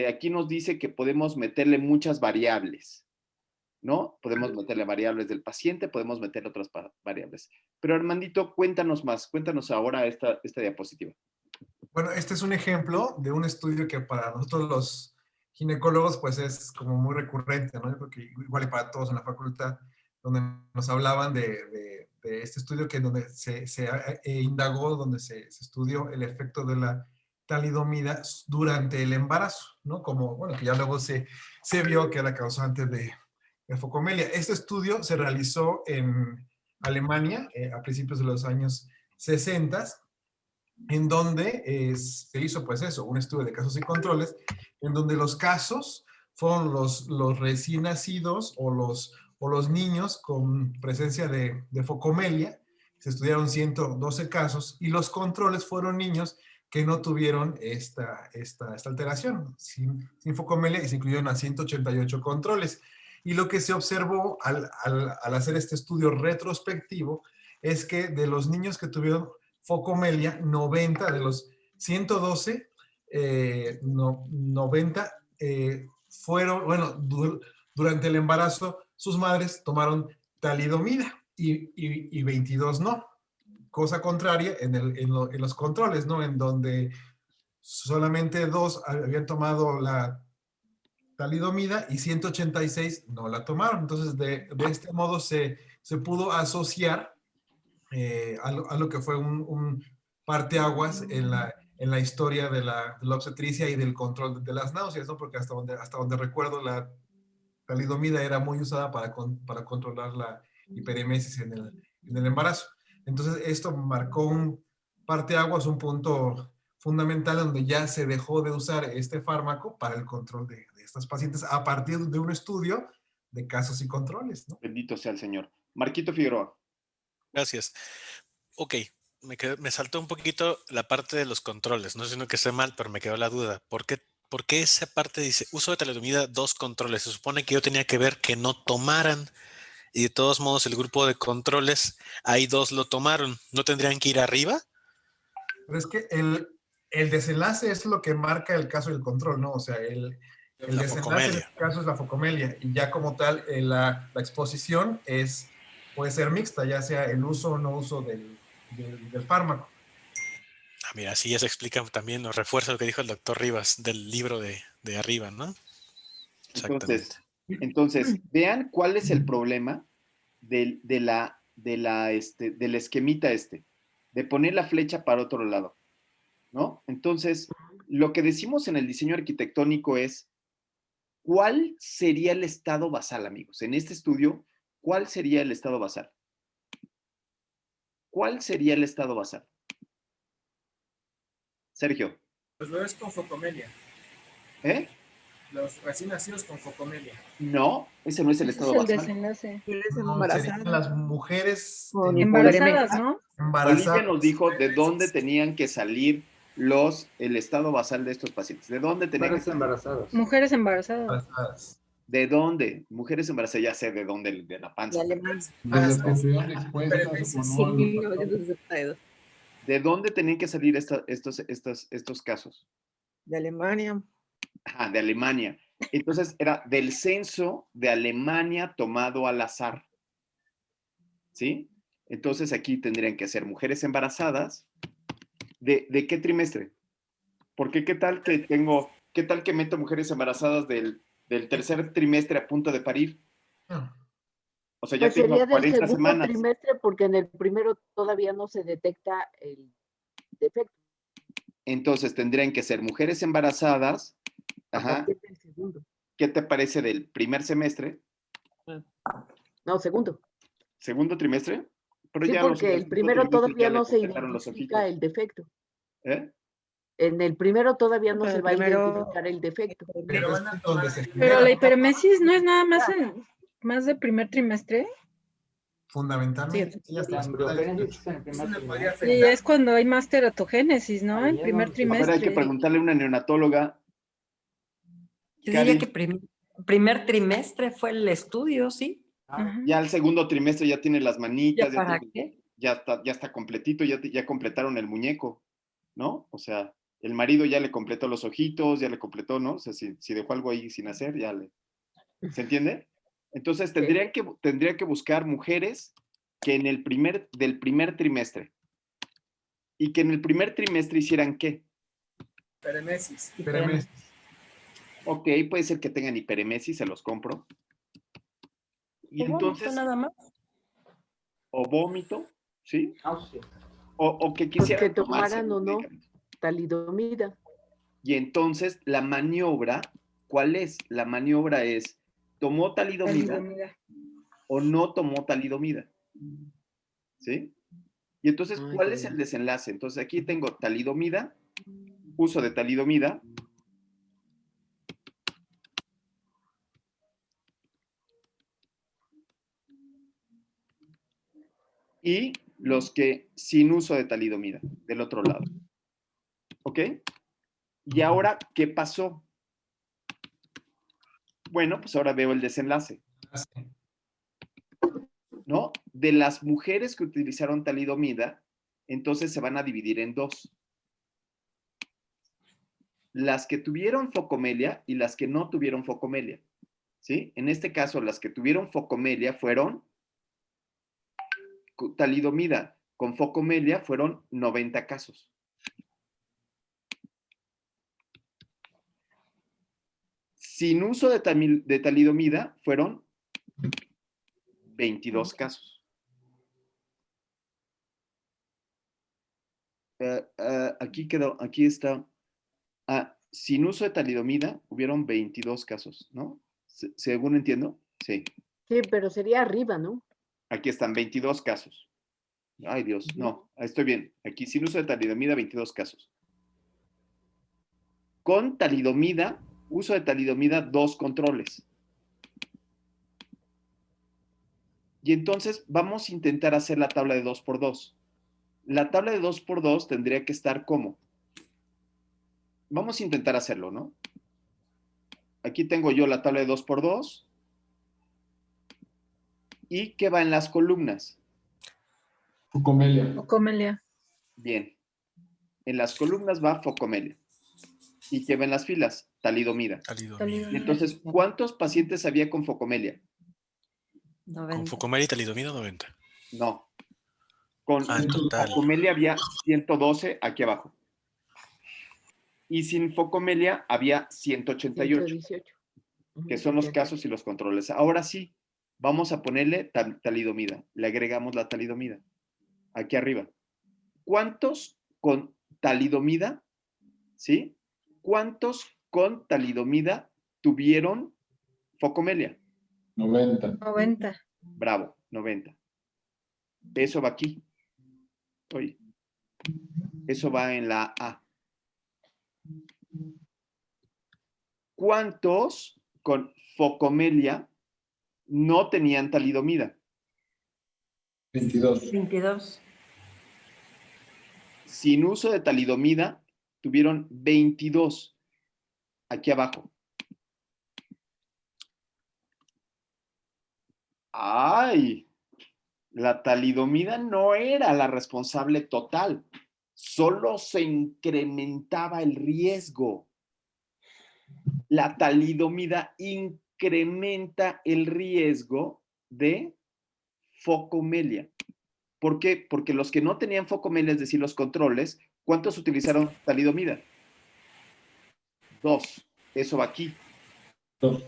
aquí nos dice que podemos meterle muchas variables, ¿no? Podemos meterle variables del paciente, podemos meter otras variables. Pero Armandito, cuéntanos más, cuéntanos ahora esta diapositiva. Bueno, este es un ejemplo de un estudio que para nosotros los ginecólogos pues es como muy recurrente, ¿no? Yo creo que igual y para todos en la facultad, donde nos hablaban de este estudio que donde se indagó, donde se estudió el efecto de la talidomida durante el embarazo, ¿no? Como, bueno, que ya luego se vio que era causante de focomelia. Este estudio se realizó en Alemania a principios de los años 60, en donde se hizo pues eso, un estudio de casos y controles, en donde los casos fueron los recién nacidos o los niños con presencia de focomelia. Se estudiaron 112 casos y los controles fueron niños que no tuvieron esta alteración, sin focomelia, y se incluyeron a 188 controles. Y lo que se observó al hacer este estudio retrospectivo es que de los niños que tuvieron focomelia, 90 de los 112, 90 fueron, bueno, durante el embarazo sus madres tomaron talidomida y 22 no. Cosa contraria en los controles, ¿no? En donde solamente 2 habían tomado la talidomida y 186 no la tomaron. Entonces, de este modo se pudo asociar a lo que fue un parteaguas en la historia de la obstetricia y del control de las náuseas, ¿no? Porque hasta donde recuerdo, la talidomida era muy usada para controlar la hiperemesis en el embarazo. Entonces, esto marcó un parteaguas, un punto fundamental donde ya se dejó de usar este fármaco para el control de estas pacientes a partir de un estudio de casos y controles, ¿no? Bendito sea el Señor. Marquito Figueroa. Gracias. Ok, me saltó un poquito la parte de los controles. No sé si no que esté mal, pero me quedó la duda. ¿Por qué esa parte dice uso de talidomida 2 controles? Se supone que yo tenía que ver que no tomaran y de todos modos el grupo de controles, ahí 2 lo tomaron. ¿No tendrían que ir arriba? Pero es que el desenlace es lo que marca el caso del control, ¿no? O sea, el desenlace en este caso es la focomelia y ya como tal la exposición puede ser mixta, ya sea el uso o no uso del fármaco. Ah, mira, así ya se explica también, nos refuerza lo que dijo el doctor Rivas del libro de arriba, ¿no? Exactamente. Entonces, vean cuál es el problema del esquemita de poner la flecha para otro lado, ¿no? Entonces, lo que decimos en el diseño arquitectónico es, ¿cuál sería el estado basal, amigos? En este estudio, ¿cuál sería el estado basal? ¿Cuál sería el estado basal? Sergio. Los bebés con focomelia. ¿Eh? Los recién nacidos con focomelia. No, ese no es el estado basal. Desenlace. No, serían las mujeres Embarazadas, ¿no? Olivia nos dijo de dónde tenían que salir el estado basal de estos pacientes. ¿De dónde tenían que salir? Embarazadas. Mujeres embarazadas. ¿De dónde? Mujeres embarazadas, ya sé de dónde, de la panza. De las que estuvieron expuestas o no. ¿De dónde tenían que salir estos casos? De Alemania. Ajá, de Alemania. Entonces era del censo de Alemania tomado al azar. ¿Sí? Entonces aquí tendrían que ser mujeres embarazadas. ¿De qué trimestre? Porque qué tal que meto mujeres embarazadas del tercer trimestre a punto de parir? O sea, ya Pues tengo sería del 40 segundo semanas. trimestre porque en el primero todavía no se detecta el defecto. Entonces tendrían que ser mujeres embarazadas. Ajá. ¿Qué te parece del primer semestre? No, segundo. ¿Segundo trimestre? Pero Sí, ya porque el primero todavía no se identifica el defecto. ¿Eh? En el primero todavía no Pero se el va a primero- identificar el defecto. Pero la hiperemesis no es nada más de primer trimestre. Fundamentalmente, sí, hasta Y es cuando hay más teratogénesis, ¿no? El primer A ver, trimestre. hay que preguntarle a una neonatóloga. Yo diría que primer trimestre fue el estudio, ¿sí? Ya el segundo trimestre ya tiene las manitas. ¿Ya para qué? Ya está completito, ya completaron el muñeco, ¿no? O sea, el marido ya le completó los ojitos, ya le completó, ¿no? O sea, si dejó algo ahí sin hacer, ya le... ¿Se entiende? Entonces tendría que buscar mujeres que del primer trimestre. Y que en el primer trimestre hicieran ¿qué? Hiperemesis. Ok, puede ser que tengan hiperemesis, se los compro. Y ¿O vómito entonces, nada más? o vómito, ¿sí? O que quisieran Que tomarse tomaran o no talidomida. Y entonces la maniobra, ¿cuál es? La maniobra es, ¿tomó talidomida o no tomó talidomida? ¿Sí? Y entonces, ¿cuál es el desenlace? Entonces aquí tengo talidomida, uso de talidomida. Y los que sin uso de talidomida, del otro lado. ¿Ok? Y ahora, ¿qué pasó? Bueno, pues ahora veo el desenlace. ¿No? De las mujeres que utilizaron talidomida, entonces se van a dividir en dos. Las que tuvieron focomelia y las que no tuvieron focomelia. ¿sí? En este caso, las que tuvieron focomelia fueron talidomida. Con focomelia fueron 90 casos. Sin uso de talidomida fueron 22 casos. Aquí quedó, aquí está. Sin uso de talidomida hubieron 22 casos, ¿no? Según entiendo, sí. Sí, pero sería arriba, ¿no? Aquí están 22 casos. Ay, Dios, no, estoy bien. Aquí sin uso de talidomida, 22 casos. Con talidomida, uso de talidomida, 2 controles. Y entonces vamos a intentar hacer la tabla de 2x2. La tabla de 2x2 tendría que estar como. Vamos a intentar hacerlo, ¿no? Aquí tengo yo la tabla de 2x2. ¿Y qué va en las columnas? Focomelia. Focomelia. Bien. En las columnas va focomelia. ¿Y qué va en las filas? Talidomida. Talidomida. Entonces, ¿cuántos pacientes había con focomelia? 90. Con focomelia y talidomida, 90. No. Con en total. focomelia había 112 aquí abajo. Y sin focomelia había 188, 118. que son los casos y los controles. Ahora sí, vamos a ponerle talidomida. Le agregamos la talidomida. Aquí arriba. ¿Cuántos con talidomida? ¿Sí? ¿Cuántos con talidomida tuvieron focomelia? 90. 90. Bravo, 90. Eso va aquí. Oye, eso va en la A. ¿Cuántos con focomelia no tenían talidomida? 22. 22. Sin uso de talidomida, tuvieron 22. Aquí abajo. ¡Ay! La talidomida no era la responsable total. Solo se incrementaba el riesgo. La talidomida incrementa el riesgo de focomelia. ¿Por qué? Porque los que no tenían focomelia, es decir, los controles, ¿cuántos utilizaron talidomida? 2. Eso va aquí. 2,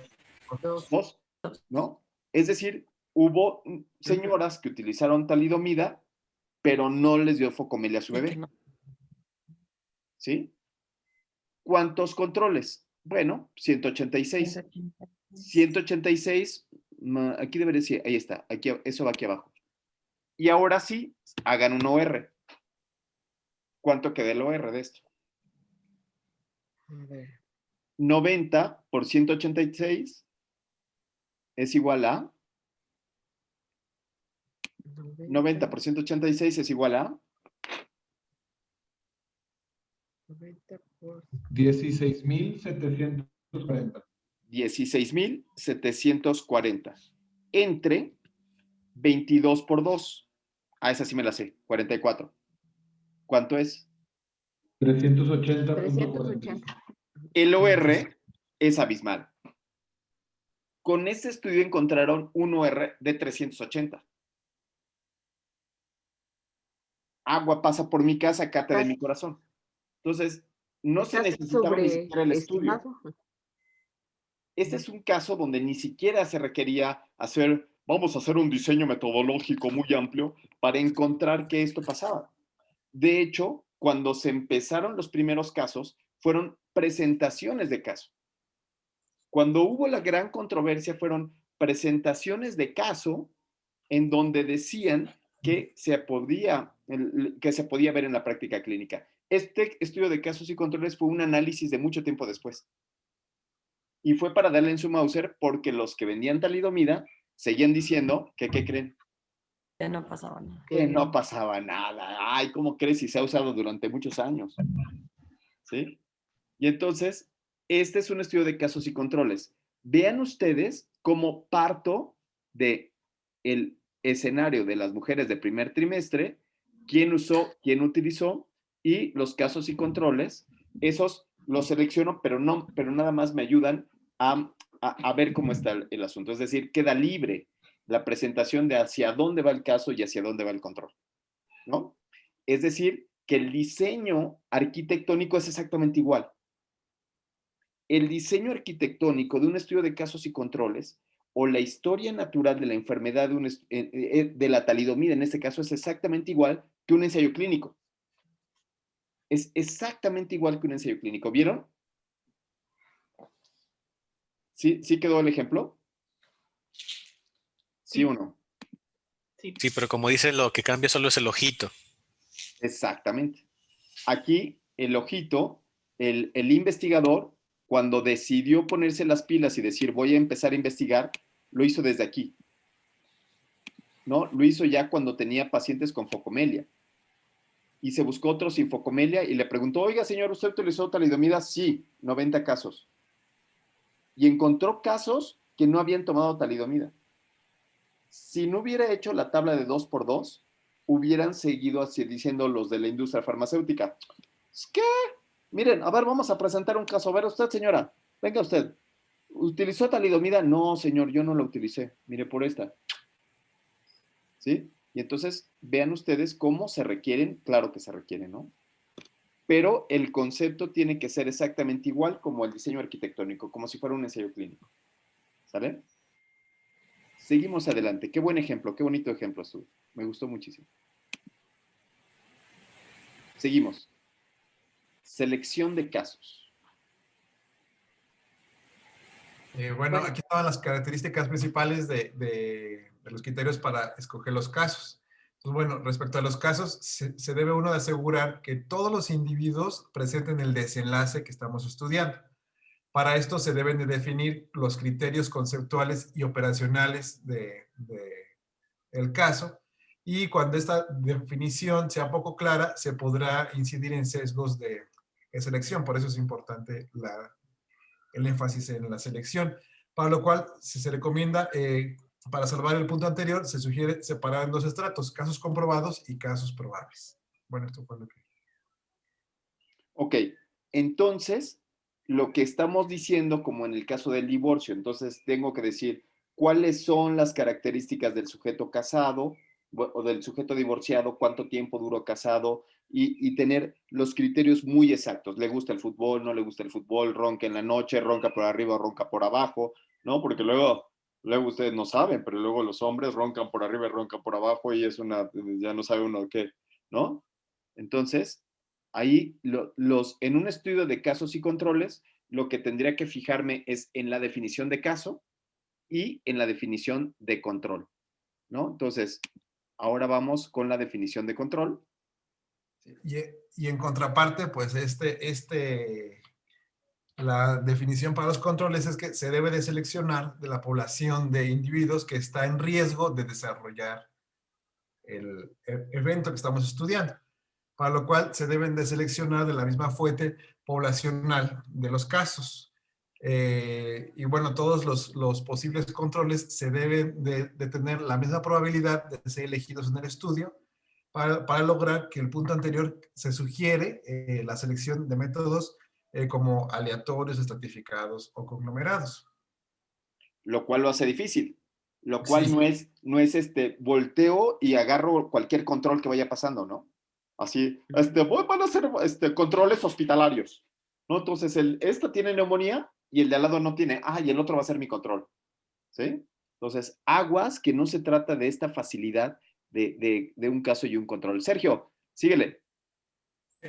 ¿no? Es decir, hubo señoras que utilizaron talidomida, pero no les dio focomelia a su bebé. ¿Sí? ¿Cuántos controles? Bueno, 186. 186, aquí debería decir, ahí está, aquí, eso va aquí abajo. Y ahora sí, hagan un OR. ¿Cuánto queda el OR de esto? 90 por 186 es igual a 90 por 186 es igual a 16,740. 16,740 entre 22 por 2. Esa sí me la sé, 44. ¿Cuánto es? 380.40. El OR es abismal. Con este estudio encontraron un OR de 380. Agua pasa por mi casa, cate de mi corazón. Entonces, no se necesitaba ni siquiera el estudio. Este es un caso donde ni siquiera se requería vamos a hacer un diseño metodológico muy amplio para encontrar que esto pasaba. De hecho, cuando se empezaron los primeros casos, fueron presentaciones de caso. Cuando hubo la gran controversia, fueron presentaciones de caso en donde decían que se podía ver en la práctica clínica. Este estudio de casos y controles fue un análisis de mucho tiempo después. Y fue para darle en su Mauser porque los que vendían talidomida seguían diciendo que, ¿qué creen? Que no pasaba nada. Que no pasaba nada. Ay, ¿cómo crees si se ha usado durante muchos años? ¿Sí? Y entonces, este es un estudio de casos y controles. Vean ustedes cómo parto de el escenario de las mujeres de primer trimestre, quién usó, quién utilizó, y los casos y controles, esos los selecciono, pero nada más me ayudan a a ver cómo está el asunto. Es decir, queda libre la presentación de hacia dónde va el caso y hacia dónde va el control, ¿no? Es decir, que el diseño arquitectónico es exactamente igual. El diseño arquitectónico de un estudio de casos y controles o la historia natural de la enfermedad de la talidomida, en este caso, es exactamente igual que un ensayo clínico. Es exactamente igual que un ensayo clínico. ¿Vieron? ¿Sí, sí quedó el ejemplo? ¿Sí o no? Sí, pero como dice, lo que cambia solo es el ojito. Exactamente. Aquí, el ojito, el investigador, cuando decidió ponerse las pilas y decir, voy a empezar a investigar, lo hizo desde aquí, ¿no? Lo hizo ya cuando tenía pacientes con focomelia. Y se buscó otro sin focomelia y le preguntó, oiga, señor, ¿usted utilizó talidomida? Sí, 90 casos. Y encontró casos que no habían tomado talidomida. Si no hubiera hecho la tabla de 2x2, hubieran seguido así diciendo los de la industria farmacéutica. ¿Qué? Miren, a ver, vamos a presentar un caso. A ver, usted, señora, venga usted. ¿Utilizó talidomida? No, señor, yo no la utilicé. Mire por esta. ¿Sí? Y entonces, vean ustedes cómo se requieren. Claro que se requieren, ¿no? Pero el concepto tiene que ser exactamente igual como el diseño arquitectónico, como si fuera un ensayo clínico. ¿Sale? Seguimos adelante. Qué buen ejemplo, qué bonito ejemplo estuvo. Me gustó muchísimo. Seguimos. Selección de casos. Bueno, aquí estaban las características principales de los criterios para escoger los casos. Entonces, bueno, respecto a los casos, se debe uno de asegurar que todos los individuos presenten el desenlace que estamos estudiando. Para esto se deben de definir los criterios conceptuales y operacionales del caso, y cuando esta definición sea poco clara, se podrá incidir en sesgos de selección. Por eso es importante el énfasis en la selección, para lo cual se recomienda, para salvar el punto anterior, se sugiere separar en dos estratos, casos comprobados y casos probables. Bueno, esto fue lo que... Ok, entonces, lo que estamos diciendo, como en el caso del divorcio, entonces tengo que decir cuáles son las características del sujeto casado o del sujeto divorciado, cuánto tiempo duró casado y tener los criterios muy exactos. ¿Le gusta el fútbol? ¿No le gusta el fútbol? ¿Ronca en la noche? ¿Ronca por arriba o ronca por abajo? ¿No? Porque luego ustedes no saben, pero luego los hombres roncan por arriba y roncan por abajo y es ya no sabe uno qué, ¿no? Entonces, ahí en un estudio de casos y controles, lo que tendría que fijarme es en la definición de caso y en la definición de control, ¿no? Entonces, ahora vamos con la definición de control. Y en contraparte, pues la definición para los controles es que se debe de seleccionar de la población de individuos que está en riesgo de desarrollar el evento que estamos estudiando, para lo cual se deben de seleccionar de la misma fuente poblacional de los casos. Y bueno, todos los posibles controles se deben de tener la misma probabilidad de ser elegidos en el estudio para lograr que el punto anterior se sugiere la selección de métodos como aleatorios, estratificados o conglomerados. Lo cual lo hace difícil. Lo cual Sí. no es volteo y agarro cualquier control que vaya pasando, ¿no? Así, van a ser controles hospitalarios, ¿no? Entonces, esta tiene neumonía y el de al lado no tiene. Ah, y el otro va a ser mi control, ¿sí? Entonces, aguas que no se trata de esta facilidad de un caso y un control. Sergio, síguele.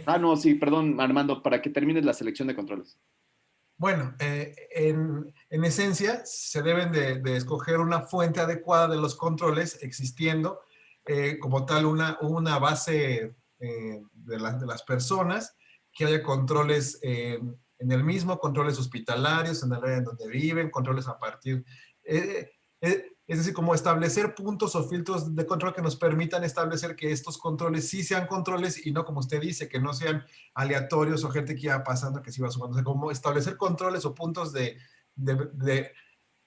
Ah, no, sí, perdón, Armando, para que termines la selección de controles. Bueno, en esencia, se deben de escoger una fuente adecuada de los controles existiendo como tal una base de las personas, que haya controles en el mismo, controles hospitalarios, en el área en donde viven, controles a partir... es decir, como establecer puntos o filtros de control que nos permitan establecer que estos controles sí sean controles y no, como usted dice, que no sean aleatorios o gente que iba pasando, que se iba sumando. O sea, como establecer controles o puntos de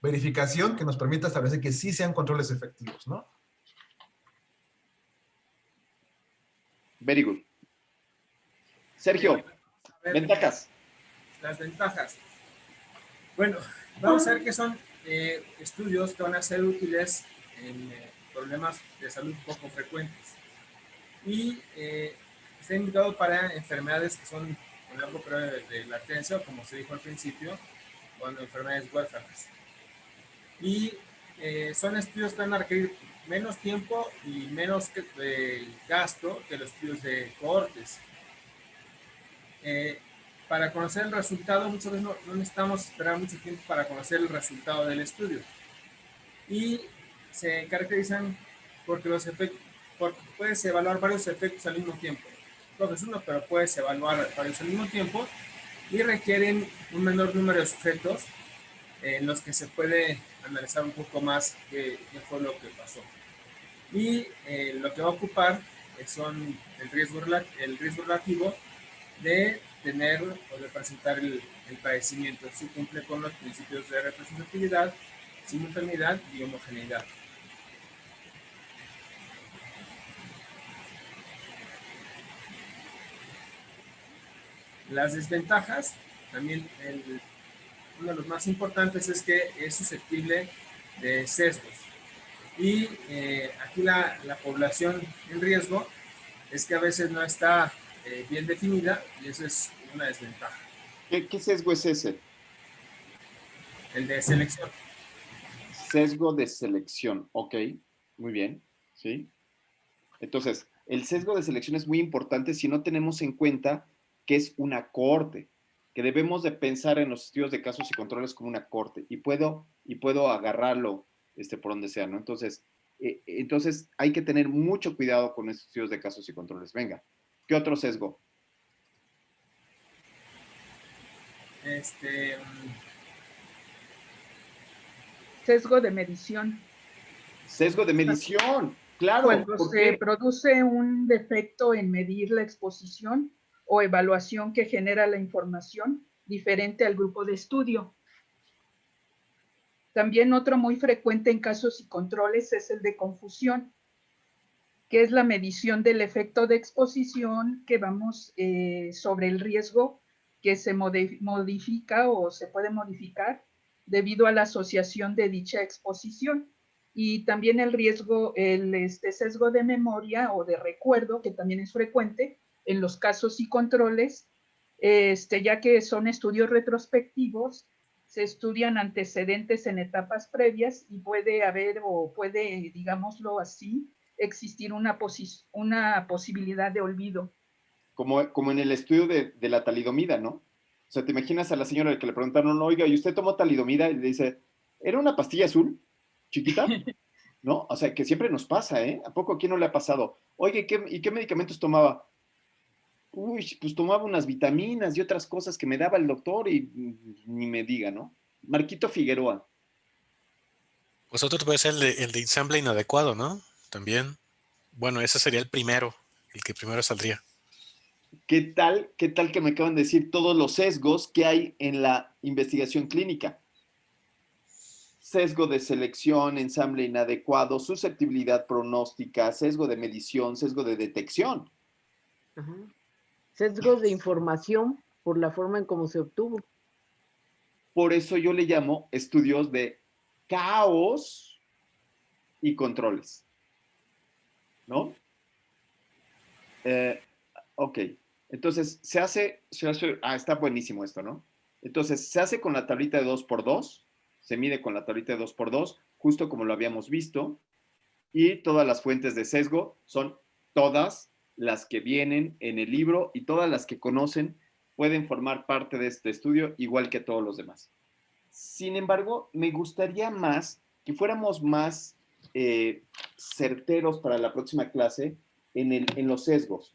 verificación que nos permita establecer que sí sean controles efectivos, ¿no? Very good. Sergio, ventajas. Las ventajas. Bueno, vamos a ver que son estudios que van a ser útiles en problemas de salud poco frecuentes. Y está indicado para enfermedades que son con largo periodo de latencia, o como se dijo al principio, o enfermedades huérfanas. Y son estudios que van a requerir menos tiempo y menos gasto que los estudios de cohortes. Para conocer el resultado, muchas veces no necesitamos esperar mucho tiempo para conocer el resultado del estudio. Y se caracterizan porque puedes evaluar varios efectos al mismo tiempo. No es uno, pero puedes evaluar varios al mismo tiempo y requieren un menor número de sujetos en los que se puede analizar un poco más qué fue lo que pasó. Y lo que va a ocupar son el riesgo relativo de tener o de presentar el padecimiento. Si cumple con los principios de representatividad, simultaneidad y homogeneidad. Las desventajas, también uno de los más importantes es que es susceptible de sesgos. Y aquí la población en riesgo es que a veces no está bien definida y eso es una desventaja. ¿Qué sesgo es ese? El de selección. Sesgo de selección, ok, muy bien, ¿sí? Entonces, el sesgo de selección es muy importante si no tenemos en cuenta que es una cohorte, que debemos de pensar en los estudios de casos y controles como una cohorte, y puedo agarrarlo por donde sea, ¿no? Entonces hay que tener mucho cuidado con estos estudios de casos y controles. Venga, ¿qué otro sesgo? Sesgo de medición. Sesgo de medición, claro. Cuando se produce un defecto en medir la exposición o evaluación que genera la información diferente al grupo de estudio. También otro muy frecuente en casos y controles es el de confusión, que es la medición del efecto de exposición que vamos sobre el riesgo que se modifica o se puede modificar debido a la asociación de dicha exposición. Y también el riesgo, sesgo de memoria o de recuerdo, que también es frecuente en los casos y controles, ya que son estudios retrospectivos, se estudian antecedentes en etapas previas y puede haber, o puede, digámoslo así, existir una posibilidad de olvido. Como en el estudio de la talidomida, ¿no? O sea, te imaginas a la señora que le preguntaron, oiga, ¿y usted tomó talidomida? Y le dice, ¿era una pastilla azul? ¿Chiquita? ¿No? O sea, que siempre nos pasa, ¿eh? ¿A poco aquí no le ha pasado? Oye, ¿y qué medicamentos tomaba? Uy, pues tomaba unas vitaminas y otras cosas que me daba el doctor y ni me diga, ¿no? Marquito Figueroa. Pues otro puede ser el de ensamble inadecuado, ¿no? También. Bueno, ese sería el primero, el que primero saldría. ¿Qué tal que me acaban de decir todos los sesgos que hay en la investigación clínica? Sesgo de selección, ensamble inadecuado, susceptibilidad pronóstica, sesgo de medición, sesgo de detección. Ajá. Sesgos de información por la forma en cómo se obtuvo. Por eso yo le llamo estudios de caos y controles. ¿No? Ok. Entonces, se hace, está buenísimo esto, ¿no? Entonces, se hace con la tablita de 2x2, se mide con la tablita de 2x2, justo como lo habíamos visto, y todas las fuentes de sesgo son todas las que vienen en el libro y todas las que conocen pueden formar parte de este estudio, igual que todos los demás. Sin embargo, me gustaría más que fuéramos más certeros para la próxima clase en los sesgos.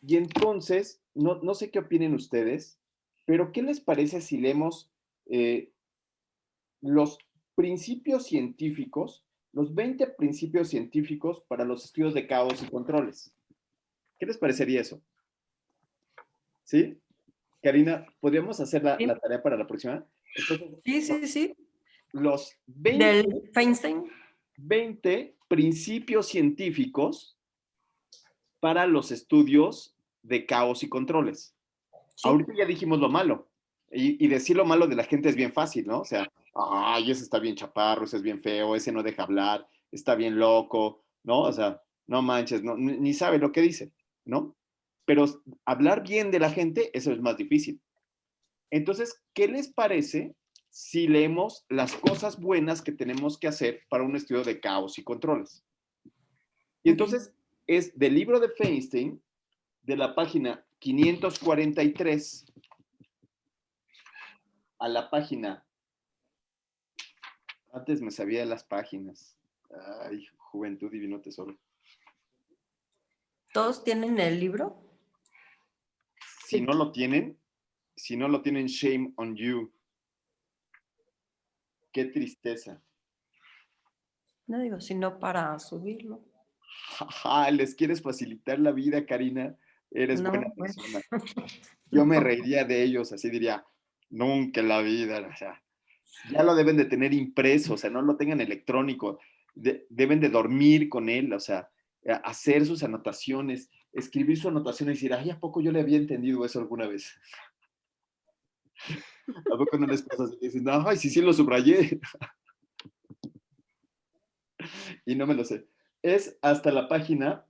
Y entonces, no sé qué opinen ustedes, pero ¿qué les parece si leemos los principios científicos, los 20 principios científicos para los estudios de caos y controles? ¿Qué les parecería eso? ¿Sí? Karina, ¿podríamos hacer la tarea para la próxima? Entonces, Sí. Los 20, del Feinstein. 20 principios científicos para los estudios de caos y controles. Sí. Ahorita ya dijimos lo malo. Y decir lo malo de la gente es bien fácil, ¿no? O sea, ay, ese está bien chaparro, ese es bien feo, ese no deja hablar, está bien loco, ¿no? O sea, no manches, no, ni sabe lo que dice, ¿no? Pero hablar bien de la gente, eso es más difícil. Entonces, ¿qué les parece si leemos las cosas buenas que tenemos que hacer para un estudio de caos y controles? Y entonces es del libro de Feinstein, de la página 543 a la página... Antes me sabía las páginas. Ay, Juventud Divino Tesoro. ¿Todos tienen el libro? Si no lo tienen, shame on you. Qué tristeza. No digo, sino para subirlo. Les quieres facilitar la vida, Karina. Eres No, buena pues. persona. Yo me reiría de ellos, así diría, nunca en la vida. O sea, ya lo deben de tener impreso, o sea, no lo tengan electrónico. Deben de dormir con él, o sea, hacer sus anotaciones, escribir su anotación y decir, ay, ¿a poco yo le había entendido eso alguna vez? ¿A poco no les pasa así? Dicen, ay, sí lo subrayé. Y no me lo sé. Es hasta la página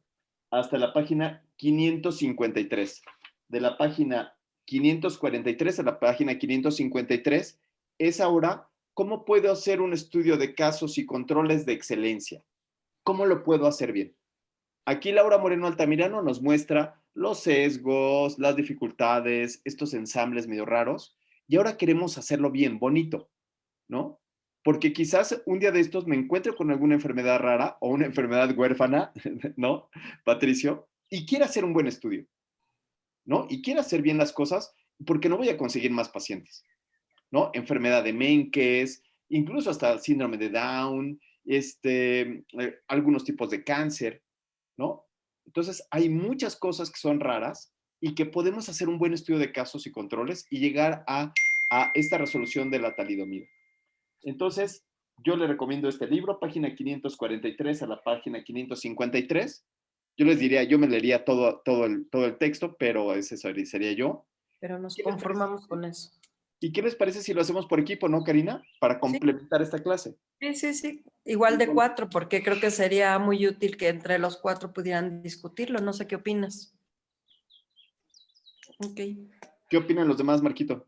553. De la página 543 a la página 553 es ahora cómo puedo hacer un estudio de casos y controles de excelencia. ¿Cómo lo puedo hacer bien? Aquí Laura Moreno Altamirano nos muestra los sesgos, las dificultades, estos ensambles medio raros, y ahora queremos hacerlo bien, bonito, ¿no? Porque quizás un día de estos me encuentre con alguna enfermedad rara o una enfermedad huérfana, ¿no, Patricio? Y quiera hacer un buen estudio, ¿no? Y quiera hacer bien las cosas porque no voy a conseguir más pacientes, ¿no? Enfermedad de Menkes, incluso hasta síndrome de Down, algunos tipos de cáncer, ¿no? Entonces, hay muchas cosas que son raras y que podemos hacer un buen estudio de casos y controles y llegar a esta resolución de la talidomida. Entonces, yo le recomiendo este libro, página 543 a la página 553. Yo les diría, yo me leería todo el texto, pero ese sería yo. Pero nos conformamos con eso. ¿Y qué les parece si lo hacemos por equipo, no, Karina? Para complementar esta clase. Sí. Igual de 4, porque creo que sería muy útil que entre los 4 pudieran discutirlo. No sé qué opinas. Ok. ¿Qué opinan los demás, Marquito?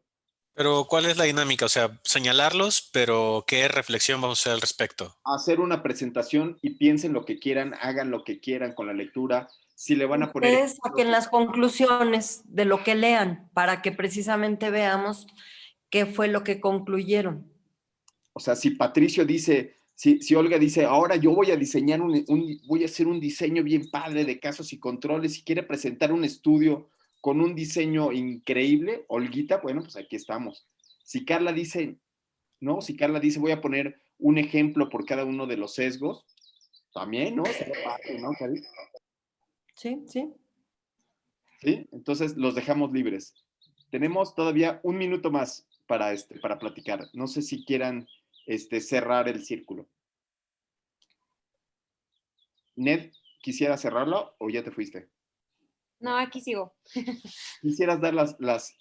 Pero, ¿cuál es la dinámica? O sea, señalarlos, pero ¿qué reflexión vamos a hacer al respecto? Hacer una presentación y piensen lo que quieran, hagan lo que quieran con la lectura. Si le van a poner... Ustedes saquen las conclusiones de lo que lean para que precisamente veamos qué fue lo que concluyeron. O sea, si Patricio dice, si Olga dice, ahora yo voy a diseñar voy a hacer un diseño bien padre de casos y controles y quiere presentar un estudio con un diseño increíble, Olguita, bueno, pues aquí estamos. Si Carla dice, ¿no? Si Carla dice, voy a poner un ejemplo por cada uno de los sesgos, también, ¿no? Sería padre, ¿no, Cari? Sí. ¿Sí? Entonces los dejamos libres. Tenemos todavía un minuto más para platicar. No sé si quieran cerrar el círculo. Ned, ¿quisiera cerrarlo o ya te fuiste? No, aquí sigo. ¿Quisieras dar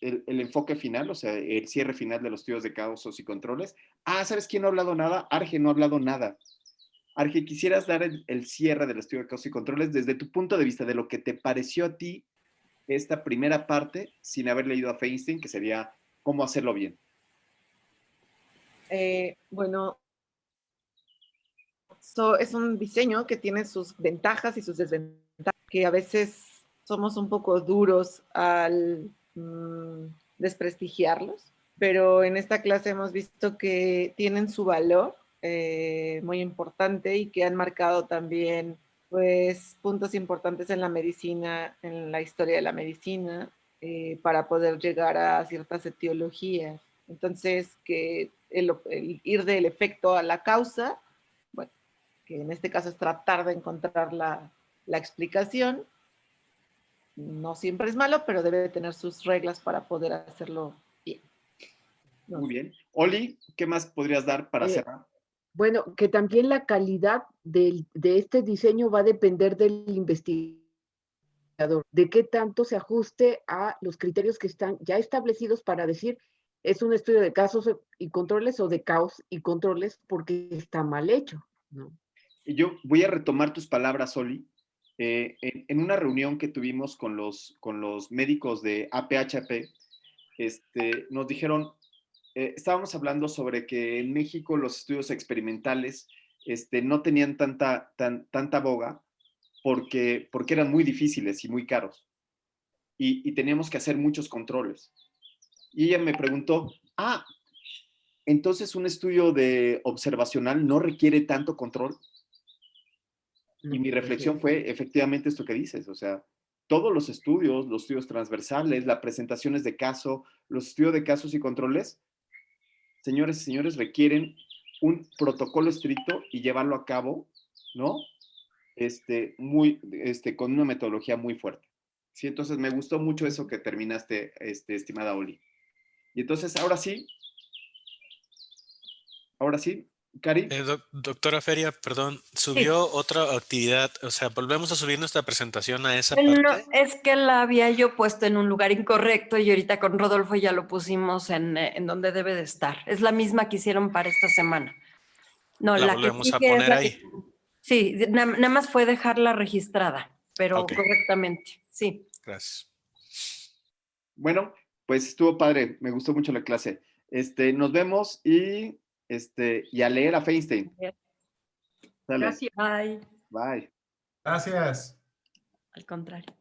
el enfoque final, o sea, el cierre final de los estudios de casos y controles? ¿Sabes quién no ha hablado nada? Arge no ha hablado nada. Arge, ¿quisieras dar el cierre del estudio de casos y controles desde tu punto de vista, de lo que te pareció a ti esta primera parte, sin haber leído a Feinstein, que sería cómo hacerlo bien? Bueno, es un diseño que tiene sus ventajas y sus desventajas, que a veces somos un poco duros al desprestigiarlos, pero en esta clase hemos visto que tienen su valor muy importante y que han marcado también pues puntos importantes en la medicina, en la historia de la medicina, para poder llegar a ciertas etiologías. Entonces, que el ir del efecto a la causa, bueno, que en este caso es tratar de encontrar la explicación, no siempre es malo, pero debe tener sus reglas para poder hacerlo bien. Muy bien. Oli, ¿qué más podrías dar para cerrar? Bueno, que también la calidad de este diseño va a depender del investigador, de qué tanto se ajuste a los criterios que están ya establecidos para decir es un estudio de casos y controles o de caos y controles porque está mal hecho, ¿no? Y yo voy a retomar tus palabras, Oli. En una reunión que tuvimos con los médicos de APHP, nos dijeron, estábamos hablando sobre que en México los estudios experimentales no tenían tanta boga porque eran muy difíciles y muy caros. Y teníamos que hacer muchos controles. Y ella me preguntó, entonces un estudio de observacional no requiere tanto control. Y mi reflexión fue efectivamente esto que dices, o sea, todos los estudios transversales, las presentaciones de caso, los estudios de casos y controles, señores y señores, requieren un protocolo estricto y llevarlo a cabo, ¿no? Con una metodología muy fuerte. Sí, entonces me gustó mucho eso que terminaste, estimada Oli. Y entonces, ahora sí, Cari. Doctora Feria, perdón, ¿subió otra actividad? O sea, ¿volvemos a subir nuestra presentación a esa No, parte? es que la había yo puesto en un lugar incorrecto y ahorita con Rodolfo ya lo pusimos en donde debe de estar. Es la misma que hicieron para esta semana. No, La la que volvemos a sigue es poner la ahí. que... Sí, nada más fue dejarla registrada, pero Ok. correctamente, sí. Gracias. Bueno, pues estuvo padre, me gustó mucho la clase. Nos vemos y a leer a Feinstein. Sale. Gracias. Bye. Bye. Gracias. Al contrario.